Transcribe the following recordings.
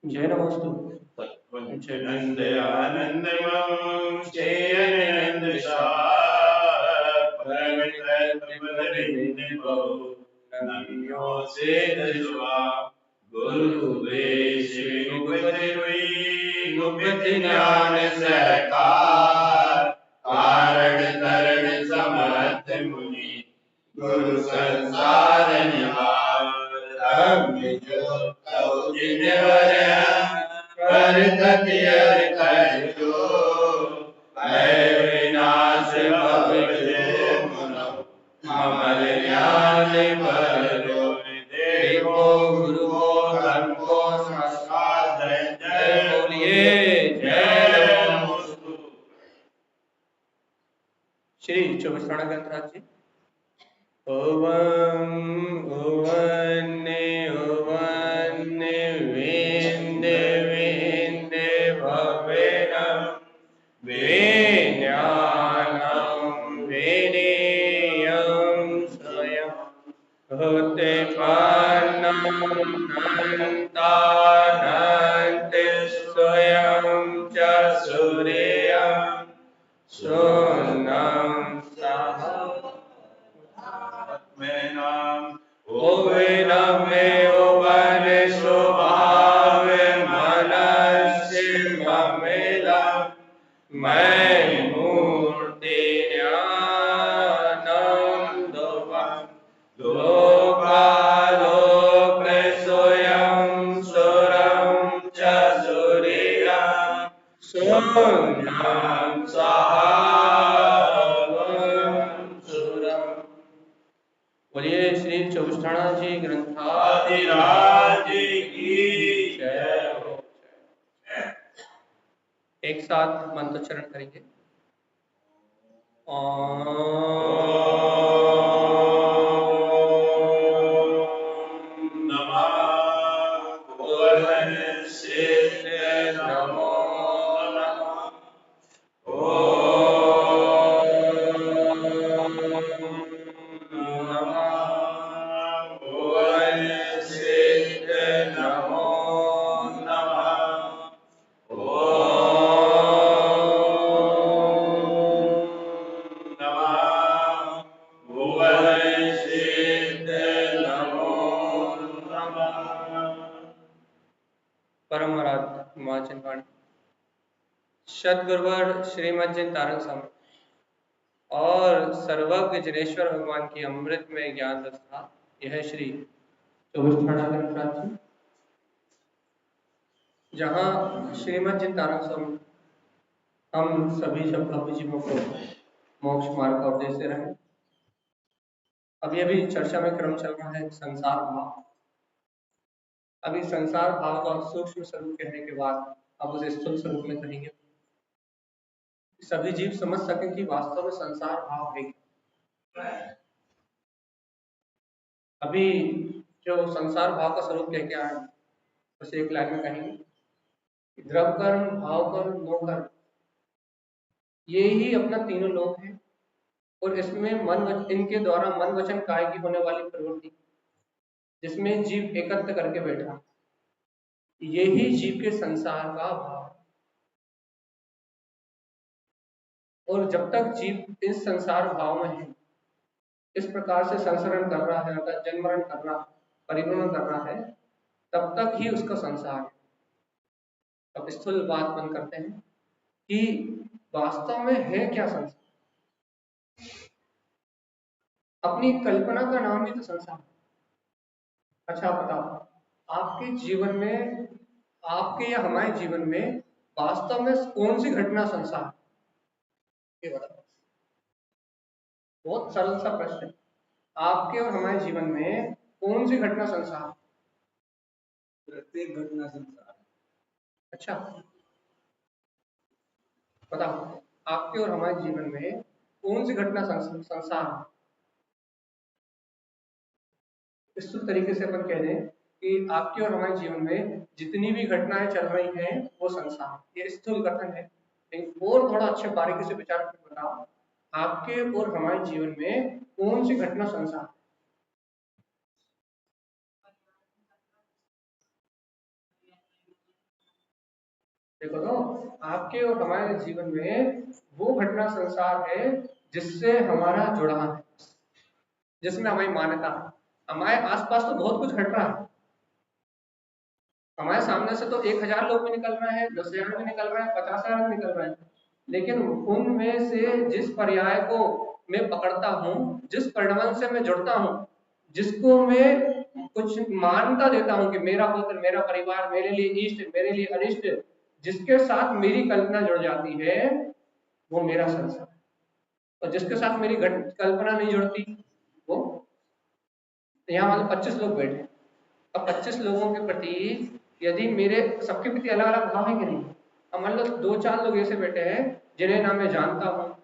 जय नमोस्तु। आनंदमं श्रेयनंद नमियो से दशवा गुरु श्री गुपति गुपति ज्ञान सहकार कारण तरण समर्थ मुनि गुरु संसार निवार जो जिनवर कर जो विनाश अमर ज्ञान भरो देवो गुरु धर्म को नमस्कार जय बोलिए जय नमोस्तु। श्री 24 ग्रंथराज जी। ओवं ओवन्ने ओवन्ने वेन्दे वेन्दे भवेनं वेज्ञानं वेदेयं स्वयं होते पानं नन्तानन्ति स्वयं च सूर्यं सोन्नं सह ओवेनमे ओवने स्वभावे मनस्य ममेलं मैं मूर्ति ज्ञानं लोकालोक स्वयं सुरं च सूर्यं शून्यं सहावं सुरम्। बोलिए श्री 24 जी ग्रंथाधिराज की जय हो। एक साथ मंत्रोच्चारण करेंगे। ओम नमः भुवनसिद्धे नमो नमः। ओम नमः भुवनसिद्धे नमो नमः। परम आराध्य हिमाचल वाणी सदगुरुवर श्रीमद जिन तारक स्वामी और सर्वज्ञ जिनेश्वर भगवान की अमृत में ज्ञान रसा यह श्री 24 ग्रंथराज जी, जहाँ श्रीमद जिन तारक स्वामी हम सभी सभी जीवों को मोक्ष मार्ग का उपदेश दे रहे हैं। अभी चर्चा में क्रम चल रहा है संसार भाव। अभी संसार भाव का सूक्ष्म स्वरूप कहने के बाद अब उसे स्थूल स्वरूप में कहेंगे, सभी जीव समझ सकें कि वास्तव में संसार भाव है क्या। अभी जो संसार भाव का स्वरूप कह के आए उसे एक लाइन में कहेंगे, द्रव कर्म, भाव कर्म, नो कर्म, ये ही अपना तीनों लोक है और इसमें इनके द्वारा मन वचन काय की होने वाली प्रवृत्ति जिसमें जीव एकत्र करके बैठा, यही जीव के संसार का भाव। और जब तक जीव इस संसार भाव में है, इस प्रकार से संसरण कर रहा है, अर्थात जन्मरण कर रहा है, परिभ्रमण कर रहा है, तब तक ही उसका संसार है। अब स्थूल बात बंद करते हैं कि वास्तव में है क्या संसार। अपनी कल्पना का नाम ही तो संसार। अच्छा बताओ, आपके जीवन में, आपके या हमारे जीवन में वास्तव में कौन सी घटना संसार, ये बताओ। बहुत सरल सा प्रश्न है। आपके और हमारे जीवन में कौन सी घटना संसार? प्रत्येक घटना संसार। अच्छा बताओ, आपके और हमारे जीवन में कौन सी घटना संसार है? इस तरीके से अपन कह दें कि आपके और हमारे जीवन में जितनी भी घटनाएं चल रही हैं वो संसार। ये स्थूल कथन है, लेकिन और थोड़ा अच्छे बारीकी से विचार करके बताओ, आपके और हमारे जीवन में कौन सी घटना संसार? देखो तो आपके और हमारे जीवन में वो घटना संसार है जिससे हमारा जुड़ाव है, जिसमें हमारी मान्यता है। हमारे आसपास तो बहुत कुछ घट रहा है, हमारे सामने से तो 1000 लोग भी निकल रहे हैं, 10,000 भी निकल रहे हैं, 50,000 भी निकल रहे हैं, लेकिन उनमें से जिस पर्याय को मैं पकड़ता हूँ, जिस परिणमन से मैं जुड़ता हूँ, जिसको मैं कुछ मान्यता देता हूँ कि मेरा पुत्र, मेरा परिवार, मेरे लिए इष्ट, मेरे लिए अनिष्ट, जिसके साथ मेरी कल्पना जुड़ जाती है, वो मेरा संसार। और जिसके साथ मेरी कल्पना नहीं जुड़ती, वो यहाँ मान लो 25 लोग बैठे, अब 25 लोगों के प्रति यदि मेरे सबके प्रति अलग अलग भाव है कि नहीं। अब मान लो 2-4 लोग ऐसे बैठे हैं जिन्हें ना मैं जानता हूँ,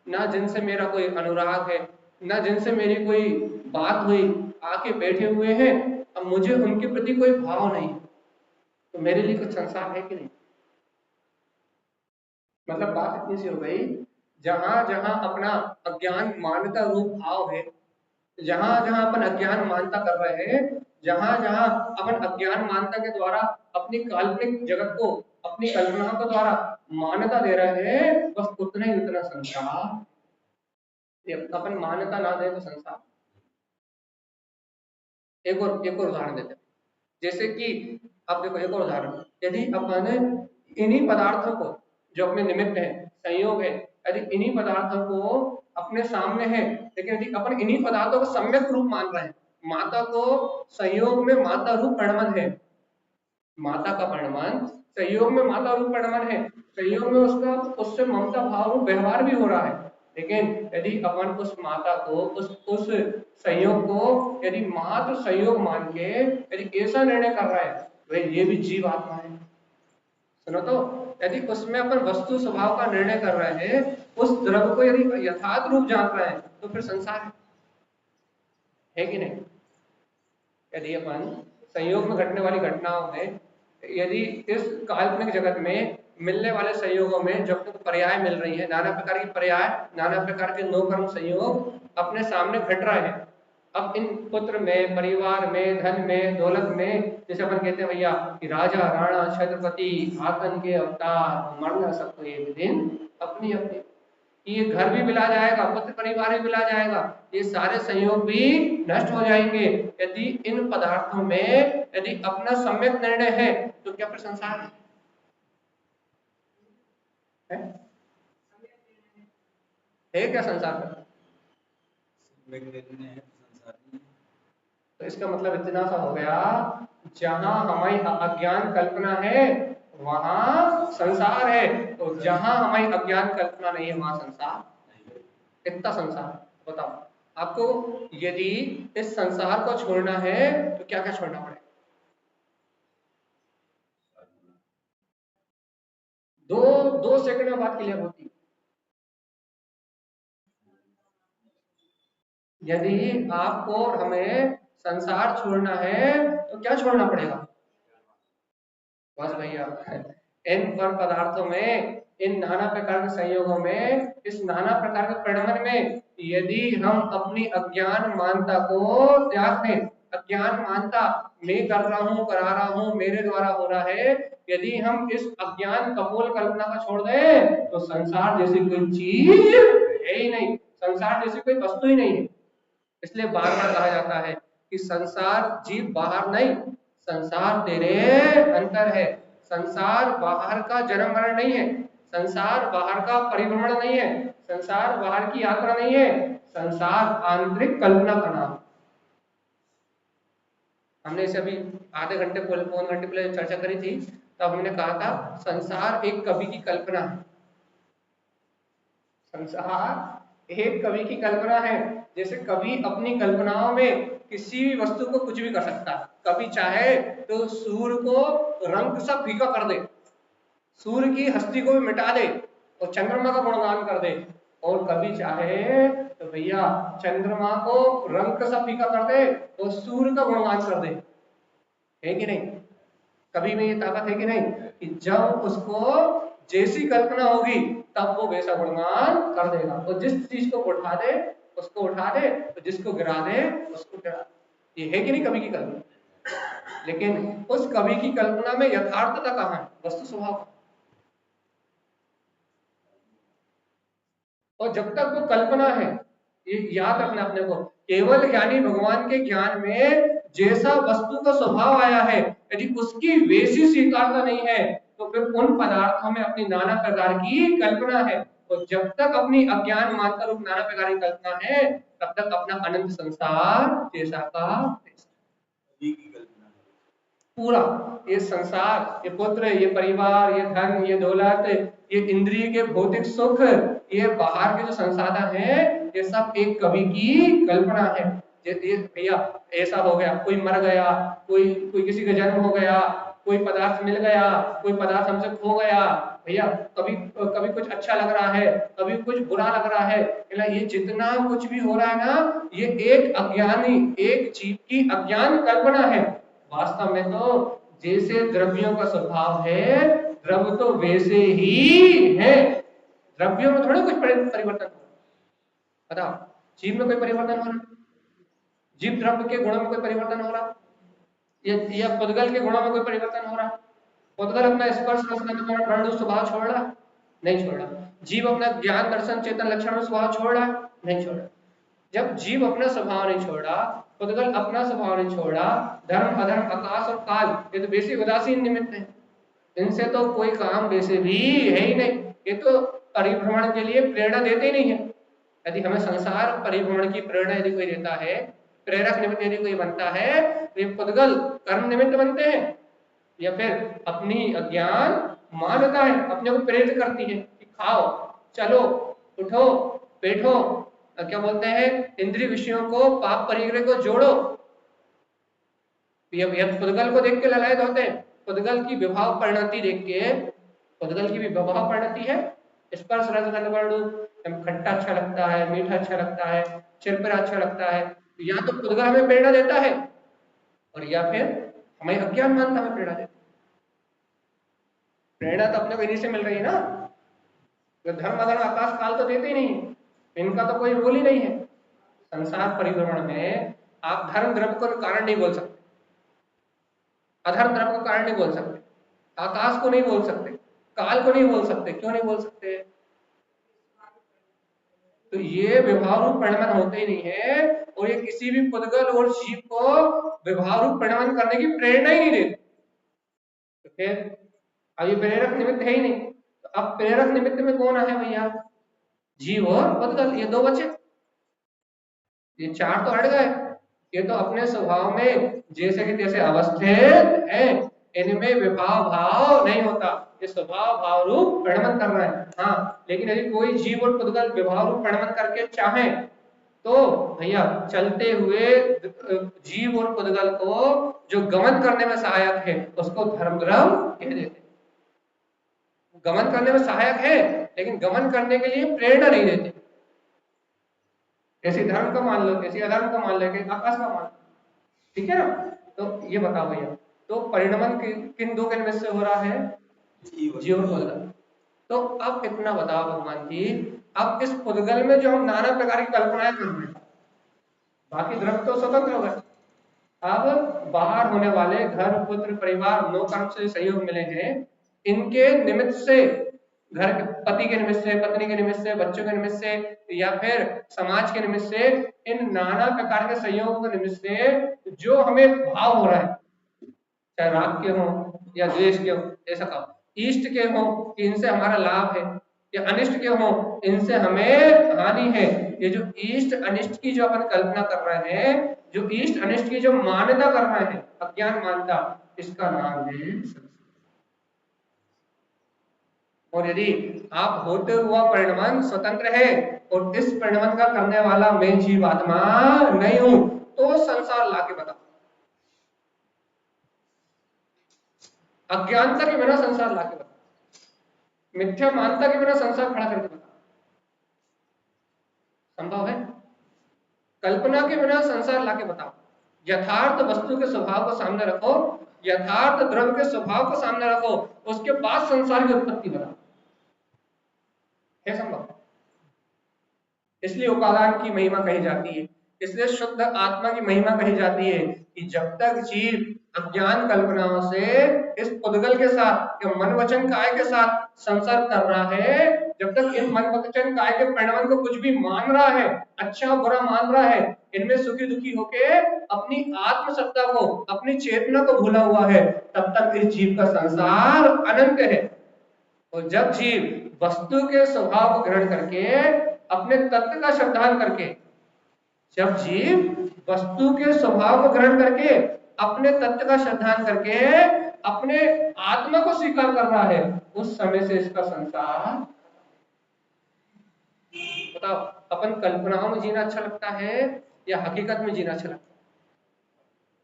ना जिनसे मेरा कोई अनुराग है, ना जिनसे मेरी कोई बात हुई, आके बैठे हुए हैं, अब मुझे उनके प्रति कोई भाव नहीं, तो मेरे लिए कुछ संसार है कि नहीं। मतलब बात इतनी सी हो गई, जहां जहां अपना अज्ञान मान्यता रूप भाव है, जहां जहां अपन अज्ञान मान्यता कर रहे हैं, जहां जहां अपन अज्ञान मान्यता के द्वारा अपनी काल्पनिक जगत को, अपनी कल्पना के द्वारा मान्यता दे रहे हैं, बस उतना ही उतना संसार। अपन मान्यता ना दे तो संसार। एक और उदाहरण देते हैं, जैसे कि अब देखो एक और उदाहरण, यदि अपन इन्हीं पदार्थों को जो अपने निमित्त है, संयोग है, यदि इन्हीं पदार्थों को अपने सामने है, लेकिन यदि अपन इन्हीं पदार्थों को सम्यक रूप मान रहे हैं, माता को संयोग में माता रूप परिणमन है, माता का परिणमन संयोग में माता रूप परिणमन है, संयोग में उसका उससे ममता भाव रूप व्यवहार भी हो रहा है, लेकिन यदि अपन उस माता को, उस संयोग को यदि मात्र संयोग मान के यदि ऐसा निर्णय कर रहा है, भाई ये भी जीव आत्मा है। सुनो तो, यदि उसमें अपन वस्तु स्वभाव का निर्णय कर रहे हैं, उस द्रव्य को यदि यथार्थ रूप जान रहे हैं, तो फिर संसार है कि नहीं। यदि अपन संयोग में घटने वाली घटनाओं में, यदि इस काल्पनिक जगत में मिलने वाले संयोगों में जब तक पर्याय मिल रही है, नाना प्रकार की पर्याय, नाना प्रकार के नो कर्म संयोग अपने सामने घट रहे हैं, अब इन पुत्र में, परिवार में, धन में, दौलत में, जैसे अपन कहते हैं भैया कि राजा राणा छत्रपति आतन के अवतार, मरना सबको एक दिन अपनी अपनी, ये घर भी मिला जाएगा, पुत्र परिवार भी मिला जाएगा, ये सारे संयोग भी नष्ट हो जाएंगे यदि इन पदार्थों में यदि अपना सम्यक निर्णय है, तो क्या फिर संसार है? है क्या संसार का? तो इसका मतलब इतना सा हो गया, जहां हमारी अज्ञान कल्पना है वहां संसार है, तो जहां हमारी अज्ञान कल्पना नहीं है वहां संसार। कितना संसार बताओ आपको, यदि इस संसार को छोड़ना है तो क्या क्या छोड़ना पड़ेगा? दो दो सेकंड में बात क्लियर होती है। यदि आपको और हमें संसार छोड़ना है तो क्या छोड़ना पड़ेगा? बस भैया, इन पर पदार्थों में, इन नाना प्रकार के संयोगों में, इस नाना प्रकार के परिणमन में यदि हम अपनी अज्ञान मानता को त्याग दें, अज्ञान मानता मैं कर रहा हूँ, करा रहा हूँ, मेरे द्वारा हो रहा है, यदि हम इस अज्ञान कपोल कल्पना का छोड़ दें, तो संसार जैसी कोई चीज है ही नहीं, संसार जैसी कोई वस्तु ही नहीं है। इसलिए बार बार कहा जाता है कि संसार जीव बाहर नहीं, संसार तेरे अंतर है, संसार बाहर का जन्म मरण नहीं है, संसार बाहर का परिभ्रमण नहीं है, संसार बाहर की यात्रा नहीं है, संसार आंतरिक कल्पना का नाम। हमने इसे अभी आधे घंटे पौन घंटे पहले चर्चा करी थी, तब हमने कहा था संसार एक कवि की कल्पना है, संसार एक कवि की कल्पना है। जैसे कवि अपनी कल्पनाओं में किसी भी वस्तु को कुछ भी कर सकता है, कवि चाहे तो सूर्य को रंग सा फीका कर दे, सूर्य की हस्ती को भी मिटा दे और चंद्रमा का गुणगान कर दे, और कवि चाहे तो भैया चंद्रमा को रंग सा फीका कर दे और सूर्य का गुणगान कर दे। है कि नहीं? कवि में ये ताकत है कि नहीं, कि जब उसको जैसी कल्पना होगी तब वो वैसा गुणगान कर देगा, और जिस चीज को उठा दे उसको उठा दे, और जिसको गिरा दे उसको गिरा दे। ये है कि नहीं कवि की कल्पना? लेकिन उस कवि की कल्पना में यथार्थता कहाँ है? वस्तु स्वभाव। और जब तक वो कल्पना है, ये याद रखना अपने को, केवल ज्ञानी भगवान के ज्ञान में जैसा वस्तु का स्वभाव आया है, यदि उसकी वैसी स्वीकारता नहीं है तो फिर उन पदार्थों में अपनी नाना प्रकार की कल्पना है। और जब तक अपनी अज्ञान मानकर रूप नाना प्रकार की कल्पना है, तब तक अपना अनंत संसार जैसा का जी की कल्पना है। पूरा ये संसार, ये पुत्र, ये परिवार, ये धन, ये दौलत, ये इंद्रिय के भौतिक सुख, ये बाहर के जो संसाधन है, ये सब एक कवि की कल्पना है। ये भैया ऐसा हो गया, कोई मर गया, कोई कोई किसी का जन्म हो गया, कोई पदार्थ मिल गया, कोई पदार्थ हमसे खो गया, भैया कभी कभी कुछ अच्छा लग रहा है, कभी कुछ बुरा लग रहा है। ये जितना कुछ भी हो रहा है ना, ये एक अज्ञानी, एक जीव की अज्ञान कल्पना है। वास्तव में तो जैसे द्रव्यों का स्वभाव है, द्रव्य तो वैसे ही है, द्रव्यों में थोड़ा कुछ परिवर्तन हो रहा है। बताओ, जीव में कोई परिवर्तन हो रहा है? जीव द्रव्य के गुणों में कोई परिवर्तन हो रहा है? या पुद्गल के गुणों में कोई परिवर्तन हो रहा है? पुद्गल अपना स्पर्श रस स्वभाव छोड़ रहा? नहीं छोड़ रहा। जीव अपना ज्ञान दर्शन चेतन लक्षण स्वभाव छोड़ रहा? नहीं छोड़ रहा। जब जीव अपना स्वभाव नहीं छोड़ा, पुद्गल अपना स्वभाव नहीं छोड़ा, धर्म अधर्म आकाश और काल ये तो वैसे उदासीन निमित्त है, इनसे तो कोई काम वैसे भी है ही नहीं, ये तो परिभ्रमण के लिए प्रेरणा देते ही नहीं है। यदि हमें संसार परिभ्रमण की प्रेरणा यदि कोई देता है, प्रेरक निमित्त यदि कोई बनता है, तो ये पुद्गल कर्म निमित्त बनते हैं, या फिर अपनी अज्ञान मान्यता है अपने को प्रेरित करती है कि खाओ, चलो, उठो, बैठो, क्या बोलते हैं, इंद्रिय विषयों को, पाप परिग्रह को जोड़ो। ये पुद्गल को देख के ललायत होते हैं, पुद्गल की विभाव परिणति देख के, पुद्गल की भी विभाव परिणति है, स्पर्श रस गंध वर्ण रूप, खट्टा अच्छा लगता है, मीठा अच्छा लगता है, चिरपिरा अच्छा लगता है, या तो पुद्गल हमें प्रेरणा देता है, और या फिर हमें अज्ञान मानता हमें प्रेरणा देता है। प्रेरणा तो अपने को इन्हीं से मिल रही है ना, तो धर्म अधर्म आकाश काल तो देते ही नहीं, इनका तो कोई रोल ही नहीं है। संसार परिभ्रमण में आप धर्म द्रव्य को कारण नहीं बोल सकते, अधर्म द्रव्य को कारण नहीं बोल सकते, आकाश को नहीं बोल सकते, काल को नहीं बोल सकते। क्यों नहीं बोल सकते? तो ये विभाव रूप परिणमन होते ही नहीं है, और ये किसी भी पुद्गल और जीव को विभाव रूप परिणमन करने की प्रेरणा ही नहीं देते। तो फिर अब ये प्रेरक निमित्त है ही नहीं, तो अब प्रेरक निमित्त में कौन है भैया? जीव और पुद्गल, ये दो बचे, ये चार तो हट गए। ये तो अपने स्वभाव में जैसे कि तैसे अवस्थित है, इनमें विभाव भाव नहीं होता, ये स्वभाव भाव रूप परिणमन कर रहा है। हाँ, लेकिन यदि कोई जीव और पुद्गल विभाव रूप परिणमन करके चाहे, तो भैया चलते हुए जीव और पुद्गल को जो गमन करने में सहायक है, उसको धर्म द्रव्य कह देते। गमन करने में सहायक है, लेकिन गमन करने के लिए प्रेरणा नहीं देते। ऐसे धर्म का मान लो, ऐसे अधर्म का मान लो, आकाश का मान लो, ठीक है ना? तो ये बताओ भैया, तो परिणमन किन दो के निमित्त से हो रहा है? जीव और पुद्गल। तो अब इतना बताओ भगवान जी, अब इस पुद्गल में जो हम नाना प्रकार की कल्पनाएं कर रहे हैं, बाकी द्रव्य तो स्वतंत्र हो गए, अब बाहर होने वाले घर पुत्र परिवार नो कर्म से सहयोग मिले हैं, इनके निमित्त से, घर के पति के निमित्त से, पत्नी के निमित्त से, बच्चों के निमित्त से, या फिर समाज के निमित्त से, इन नाना प्रकार के संयोगों के निमित्त से जो हमें भाव हो रहा है, चाहे राग के हो या द्वेष के हो, ऐसा कहो, इष्ट के हो कि इनसे हमारा लाभ है, या अनिष्ट के हो इनसे हमें हानि है, ये जो इष्ट अनिष्ट की जो अपन कल्पना कर रहे हैं, जो इष्ट अनिष्ट की जो मान्यता कर रहे हैं, अज्ञान मान्यता, इसका नाम है संसार। और यदि आप होते हुआ परिणमन स्वतंत्र है, और इस परिणमन का करने वाला मैं जीवात्मा नहीं हूं, तो संसार लाके बताओ, अज्ञानता के बिना संसार लाके बताओ, मिथ्या मानता के बिना संसार खड़ा करके बताओ, संभव है? कल्पना के बिना संसार लाके बताओ, यथार्थ वस्तु के स्वभाव को सामने रखो, यथार्थ द्रव्य के स्वभाव को सामने रखो, उसके बाद संसार की उत्पत्ति बताओ, है संभव? इसलिए उपादान की महिमा कही जाती है, इसलिए शुद्ध आत्मा की महिमा कही जाती है कि जब तक जीव अज्ञान कल्पनाओं से इस पुद्गल के साथ, मन वचन काय के साथ संसर्ग कर रहा है, जब तक इन मन वचन काय के परिणाम को कुछ भी मान रहा है, अच्छा बुरा मान रहा है, इनमें सुखी दुखी होके अपनी आत्म सत्ता को, अपनी चेतना को भूला हुआ है, तब तक इस जीव का संसार अनंत है। और जब जीव वस्तु के स्वभाव को ग्रहण करके, अपने तत्व का श्रद्धान करके, जब जीव वस्तु के स्वभाव को ग्रहण करके, अपने तत्व का श्रद्धान करके, अपने आत्मा को स्वीकार कर रहा है, उस समय से इसका संसार। बताओ, अपन कल्पनाओं में जीना अच्छा लगता है या हकीकत में जीना अच्छा लगता है?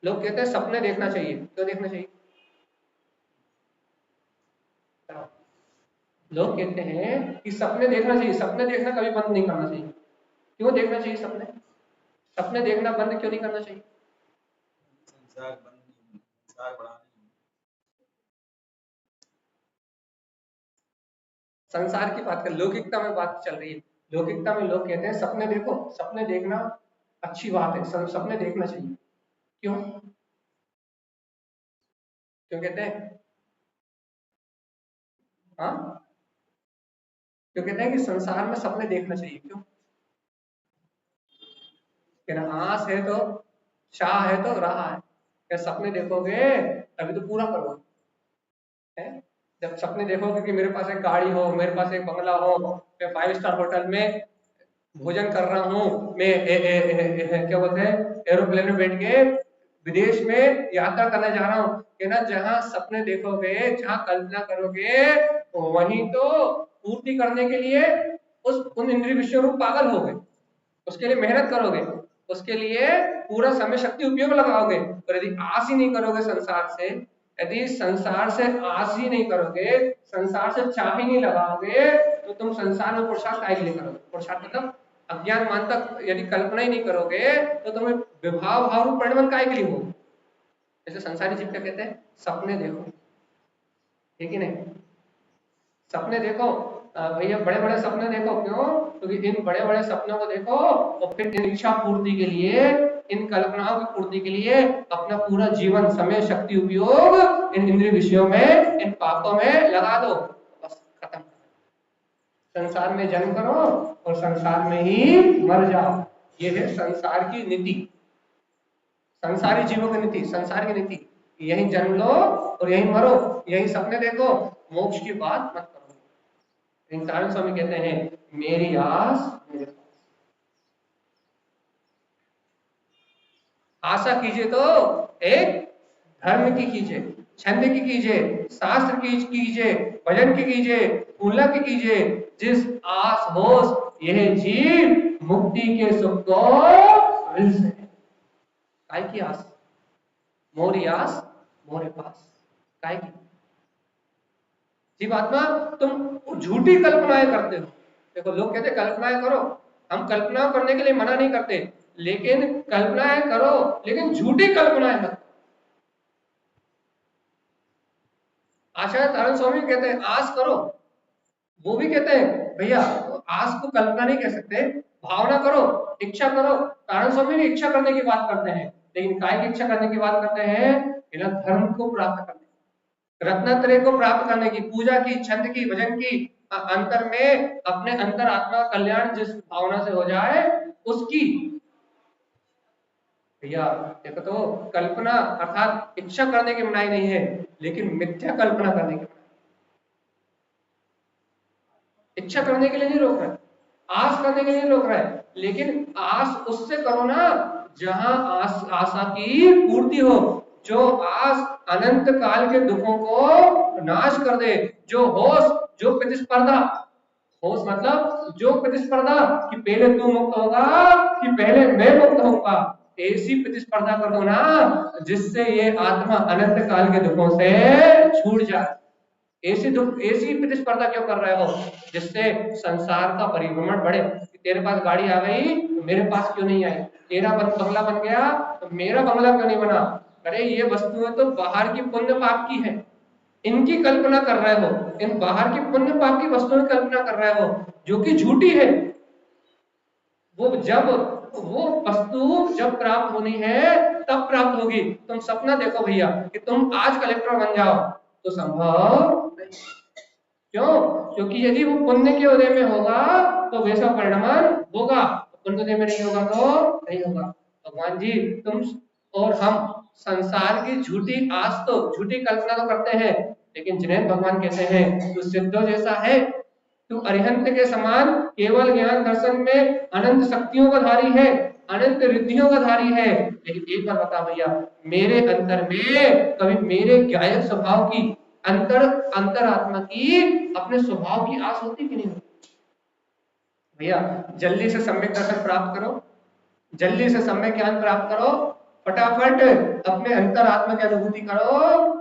लोग कहते हैं सपने देखना चाहिए, क्यों देखना चाहिए? लोग कहते हैं कि सपने देखना चाहिए, सपने देखना कभी बंद नहीं करना चाहिए। क्यों देखना चाहिए सपने? सपने देखना बंद क्यों नहीं करना चाहिए? संसार बंद नहीं, संसार बड़ा नहीं। संसार की बात कर, लौकिकता में बात चल रही है। लौकिकता में लोग कहते हैं सपने देखो, सपने देखना अच्छी बात है, सपने देखना चाहिए। क्यों क्यों कहते हैं? हाँ, क्यों कहते हैं कि संसार में सपने देखना चाहिए? क्यों? कहना आस है तो शाह है तो रहा है, क्या सपने देखोगे तभी तो पूरा करोगे। जब सपने देखोगे कि मेरे पास एक गाड़ी हो, मेरे पास एक बंगला हो, मैं 5 स्टार होटल में भोजन कर रहा हूँ, मैं क्या बोलते हैं एरोप्लेन में बैठ के विदेश में यात्रा करने जा रहा हूँ, कि ना जहाँ सपने देखोगे, जहाँ कल्पना करोगे, वहीं तो पूर्ति करने के लिए उन इंद्रिय विषयों रूप पागल होगे, उसके लिए मेहनत करोगे, उसके लिए पूरा समय शक्ति उपयोग लगाओगे। और यदि आस ही नहीं करोगे संसार से, यदि संसार से आस ही नहीं करोगे, संसार से चाह ही नहीं लगाओगे, तो तुम संसार में पुरुषार्थ काहे के लिए करोगे? पुरुषार्थ मतलब अज्ञान मान तक यदि कल्पना ही नहीं करोगे, तो तुम्हें विभाव भाव रूप परिणाम काहे के लिए होगा? जैसे संसारी जीव क्या कहते हैं, सपने देखो, ठीक है नहीं? सपने देखो भैया, बड़े बड़े सपने देखो। क्यों? क्योंकि इन बड़े बड़े सपनों को देखो और फिर इन इच्छा पूर्ति के लिए, इन कल्पनाओं की पूर्ति के लिए अपना पूरा जीवन, समय, शक्ति उपयोग इन इंद्रिय विषयों में, इन पापों में लगा दो, बस खत्म। संसार में जन्म करो और संसार में ही मर जाओ। ये है संसार की नीति, संसारी जीवों की नीति, संसार की नीति। यही जन्म लो और यही मरो, यही सपने देखो, मोक्ष की बात मत करो। नारायण स्वामी कहते हैं मेरी आस मेरे पास। आशा कीजिए तो एक धर्म की कीजिए, छंद की कीजिए, शास्त्र की कीजिए, भजन की कीजिए, पूजा की कीजिए। जिस आस होश यह जीव मुक्ति के सुख को मिल सके। काय की आस? मोरी आस मोरे पास। काय की? जीवात्मा तुम झूठी कल्पनाएं करते हो। देखो लोग कहते कल्पनाएं करो, हम कल्पना करने के लिए मना नहीं करते, लेकिन कल्पनाएं करो, लेकिन झूठी कल्पनाएं मत। आचार्य तारण स्वामी कहते हैं आस करो, वो भी कहते हैं भैया आस को कल्पना नहीं कह सकते, भावना करो, इच्छा करो। तारण स्वामी भी इच्छा करने की बात करते हैं, लेकिन काय की इच्छा करने की बात करते हैं? धर्म को प्राप्त करने, रत्नत्रय को प्राप्त करने की, पूजा की, छंद की, भजन की, अंतर में अपने अंतर आत्मा कल्याण जिस भावना से हो जाए उसकी। भैया देखो तो कल्पना अर्थात इच्छा करने की मनाही नहीं है, लेकिन मिथ्या कल्पना करने की मनाही। इच्छा करने के लिए नहीं रोक रहा है, आस करने के लिए नहीं रोक रहा है, लेकिन आस उससे करो ना जहां आशा की पूर्ति हो, जो आस अनंत काल के दुखों को नाश कर दे, जो होश, जो प्रतिस्पर्धा, होश मतलब जो प्रतिस्पर्धा कि पहले तू मुक्त होगा कि पहले मैं मुक्त होऊंगा, ऐसी प्रतिस्पर्धा कर दो ना जिससे ये आत्मा अनंत काल के दुखों से छूट जाए। ऐसी प्रतिस्पर्धा क्यों कर रहे हो? जिससे संसार का परिभ्रमण बढ़े। तेरे पास गाड़ी आ गई तो मेरे पास क्यों नहीं आई? तेरा बंगला बन गया तो मेरा बंगला क्यों नहीं बना? अरे ये वस्तुएं तो बाहर की पुण्य पाप की है, इनकी कल्पना कर रहे हो, इन बाहर की पुण्य पाप की वस्तुओं की कल्पना कर रहे हो जो कि झूठी है। वो जब वो वस्तु जब प्राप्त होनी है तब प्राप्त होगी। तुम सपना देखो भैया कि तुम आज कलेक्टर बन जाओ तो संभव नहीं। क्यों? क्योंकि यदि वो पुण्य के उदय में होगा तो वैसा परिणाम होगा, पुण्य उदय में नहीं होगा तो नहीं होगा। भगवान जी तुम और हम संसार की झूठी आस तो झूठी कल्पना तो करते हैं, लेकिन जिनेन्द्र भगवान कहते हैं तू सिद्धों जैसा है, तू अरिहंत के समान केवल ज्ञान दर्शन में अनंत शक्तियों का धारी है, अनंत रिद्धियों का धारी है, लेकिन एक बार बता भैया मेरे अंतर में कभी मेरे गायक स्वभाव की अंतरात्मा की अपने स्वभाव की आस होती कि नहीं होती? भैया जल्दी से सम्यक दर्शन प्राप्त करो, जल्दी से सम्यक ज्ञान प्राप्त करो, फटाफट अपने अंतरात्मा की अनुभूति करो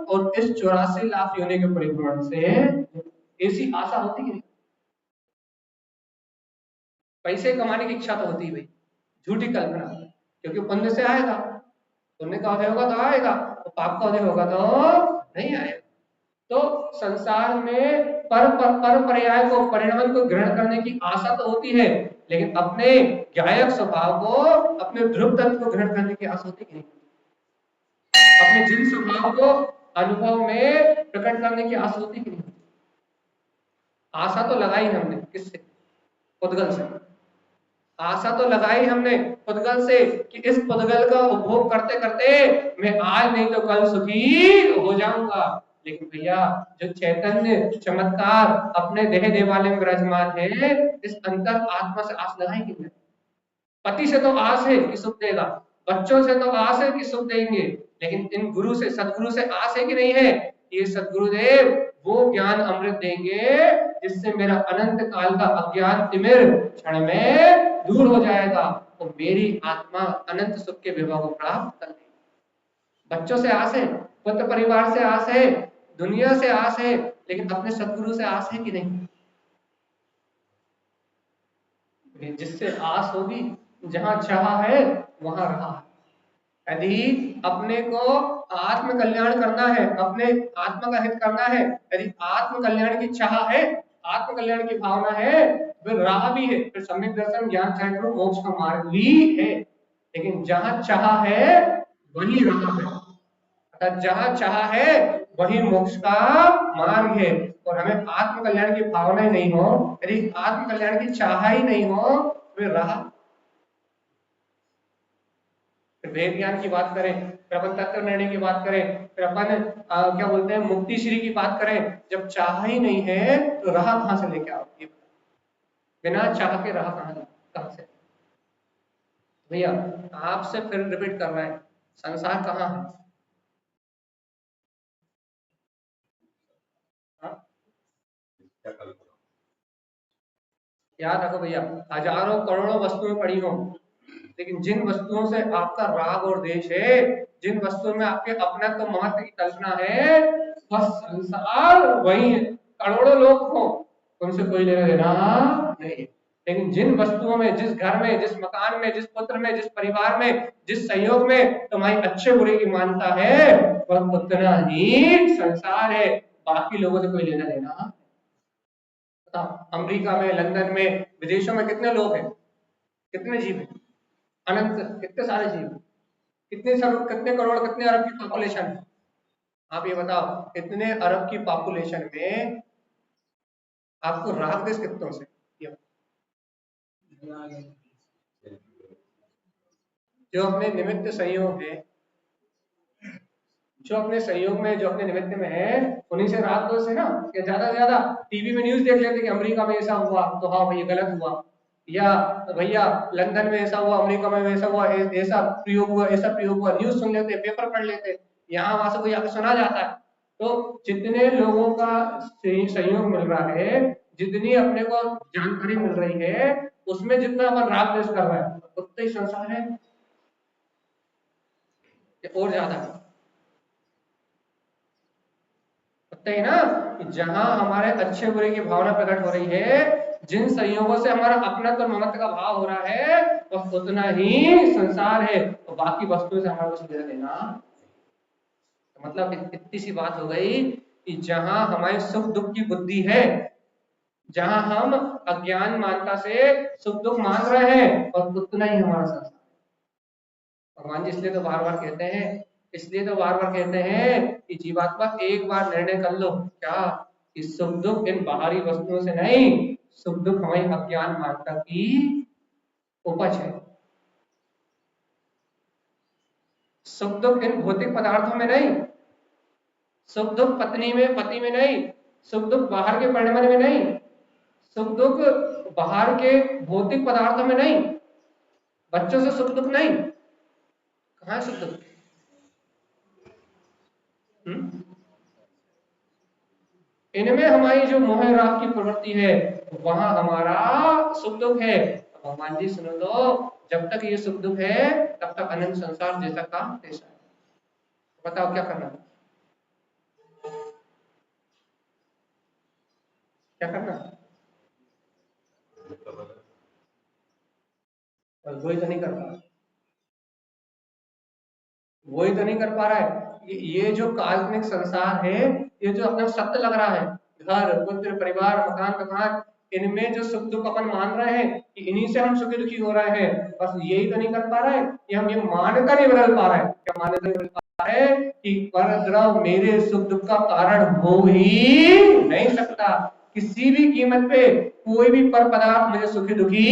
और इस 84 लाख योनि के परिभ्रमण से ऐसी आशा होती कि नहीं? पैसे कमाने की इच्छा तो होती है भाई, झूठी कल्पना, क्योंकि पुण्य से आएगा, पुण्य का उदय होगा तो आएगा, तो पाप का उदय होगा तो नहीं आएगा। तो संसार में पर पर्याय को परिणाम को ग्रहण करने की आशा तो होती है, लेकिन अपने गायक स्वभाव को अपने ध्रुव तत्व को ग्रहण करने की आशा होती कि नहीं? अपने जिन स्वभाव को अनुभव में प्रकट करने की आशा होती कि नहीं? आशा तो लगाई हमने किससे? पुद्गल से। आशा तो लगाई हमने पुद्गल से कि इस पुद्गल का उपभोग करते करते मैं आज नहीं तो कल सुखी हो जाऊंगा, लेकिन भैया जो चैतन्य चमत्कार अपने देह देवालय में विराजमान है, इस अंतर आत्मा से आस लगाई कि नहीं? पति से तो आस है कि सुख देगा, बच्चों से तो आस है कि सुख देंगे, लेकिन इन गुरु से सदगुरु से आस है कि नहीं है? ये सदगुरुदेव वो ज्ञान अमृत देंगे जिससे मेरा अनंत काल का अज्ञान तिमिर क्षण में दूर हो जाएगा और मेरी आत्मा अनंत सुख के विभव को प्राप्त कर लेगी। बच्चों से आस है, पुत्र परिवार से आस है, दुनिया से आस है, लेकिन अपने सदगुरु से आस है कि नहीं? जिससे आस होगी, जहां चाह है वहां रहा है। यदि अपने को आत्म कल्याण करना है, अपने आत्मा का हित करना है, यदि आत्म कल्याण की चाह है, आत्म कल्याण की भावना है, फिर राह भी है, फिर सम्यक दर्शन ज्ञान चैत्र मोक्ष का मार्ग भी है, लेकिन जहां चाह है वही राह है, अर्थात जहां चाह है वही मोक्ष का मार्ग है। और हमें आत्म कल्याण की भावना ही नहीं हो, यदि आत्म कल्याण की चाह ही नहीं हो, फिर राह वेद ज्ञान की बात करें, फिर अपन तत्व निर्णय की बात करें, फिर अपन क्या बोलते हैं मुक्ति श्री की बात करें, जब चाह ही नहीं है तो राह कहां से लेके आओगे? बिना चाह के राह कहां से? भैया आपसे फिर रिपीट कर रहे हैं, संसार कहाँ है? याद रखो भैया, हजारों करोड़ों वस्तुएं पड़ी हो, लेकिन जिन वस्तुओं से आपका राग और देश है, जिन वस्तुओं में आपके अपना तो महत्व की कल्पना है, वह संसार वही है। करोड़ों लोग हो, उनसे कोई लेना देना नहीं है, लेकिन जिन वस्तुओं में, जिस घर में, जिस मकान में, जिस पुत्र में, जिस परिवार में, जिस सहयोग में तुम्हारी अच्छे बुरे की मानता है, वह उतना ही संसार है, बाकी लोगों से कोई लेना देना। अमेरिका में, लंदन में, विदेशों में कितने लोग हैं, कितने जीव हैं? अनंत, कितने सारे जीव, कितने करोड़, कितने अरब की पॉपुलेशन है? आप ये बताओ, इतने अरब की पॉपुलेशन में आपको राग देश कितनों से? जो अपने निमित्त संयोग है, जो अपने संयोग में, जो अपने निमित्त में है, उन्हीं से राग दोष है ना। कि ज्यादा से ज्यादा टीवी में न्यूज देख लेते कि अमेरिका में ऐसा हुआ, तो हाँ भाई गलत हुआ, या भैया लंदन में ऐसा हुआ, अमेरिका में ऐसा हुआ, ऐसा प्रयोग हुआ, ऐसा प्रयोग हुआ, न्यूज सुन लेते, पेपर पढ़ लेते, यहाँ वहां से कोई आके सुना जाता है। तो जितने लोगों का सहयोग मिल रहा है, जितनी अपने को जानकारी मिल रही है, उसमें जितना अपन राग देश कर रहे हैं उतना ही संसार है और ज्यादा है ना। कि जहां हमारे अच्छे बुरे की भावना प्रकट हो रही है, जिन संयोगों से हमारा अपना तो ममत्व का भाव हो रहा है, वह उतना ही संसार है, और बाकी वस्तुओं से हमारा कुछ लेना देना। मतलब इतनी सी बात हो गई कि जहां हमारे सुख दुख की बुद्धि है, जहां हम अज्ञान मानता से सुख दुख मान रहे हैं और उतना ही हमारा संसार। भगवान जी इसलिए तो बार बार कहते हैं, इसलिए तो बार बार कहते हैं कि जीवात्मा एक बार निर्णय कर लो, क्या, कि सुख दुख इन बाहरी वस्तुओं से नहीं, सुख दुख हमारी अज्ञान मानता की उपज है। सुख दुख इन भौतिक पदार्थों में नहीं, सुख दुख पत्नी में पति में नहीं, सुख दुख बाहर के परिणाम में नहीं, सुख दुख बाहर के भौतिक पदार्थों में नहीं, बच्चों से सुख दुख नहीं। कहाँ है सुख दुख? इनमें हमारी जो मोह राग की प्रवृत्ति है वहां हमारा सुख दुख है। भगवान जी सुनो तो, जब तक ये सुख दुख है तब तक अनंत संसार जैसा का तैसा है। बताओ क्या करना, क्या करना? और वही तो नहीं कर पा रहा, वही तो नहीं कर पा रहा है। ये जो काल्पनिक संसार है, ये जो अपना सत्य लग रहा है, घर पुत्र परिवार मकान मकान, इनमें जो सुख दुख अपन मान रहे हैं कि इन्हीं से हम सुखी दुखी हो रहे हैं, बस यही तो नहीं कर पा रहे हैं कि हम ये मान्यता नहीं बदल पा रहे हैं। क्या मान्यता नहीं बदल पा रहे हैं कि परद्रव्य मेरे सुख दुख का कारण हो ही नहीं सकता, किसी भी कीमत पे कोई भी पर पदार्थ मुझे सुखी दुखी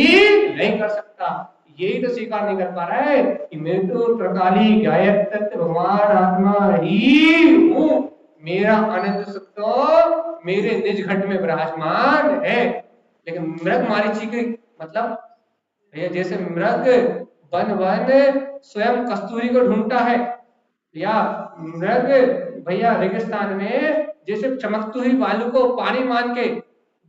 नहीं कर सकता। यही तो स्वीकार नहीं कर पा रहा है कि मैं तो प्रकाली गायक तत्व भगवान आत्मा ही हूँ, मेरा अनंत सुख तो मेरे निज घट में विराजमान है। लेकिन मृग मारीची के मतलब भैया, जैसे मृग वन वन स्वयं कस्तूरी को ढूंढता है, या मृग भैया रेगिस्तान में जैसे चमकती हुई बालू को पानी मान के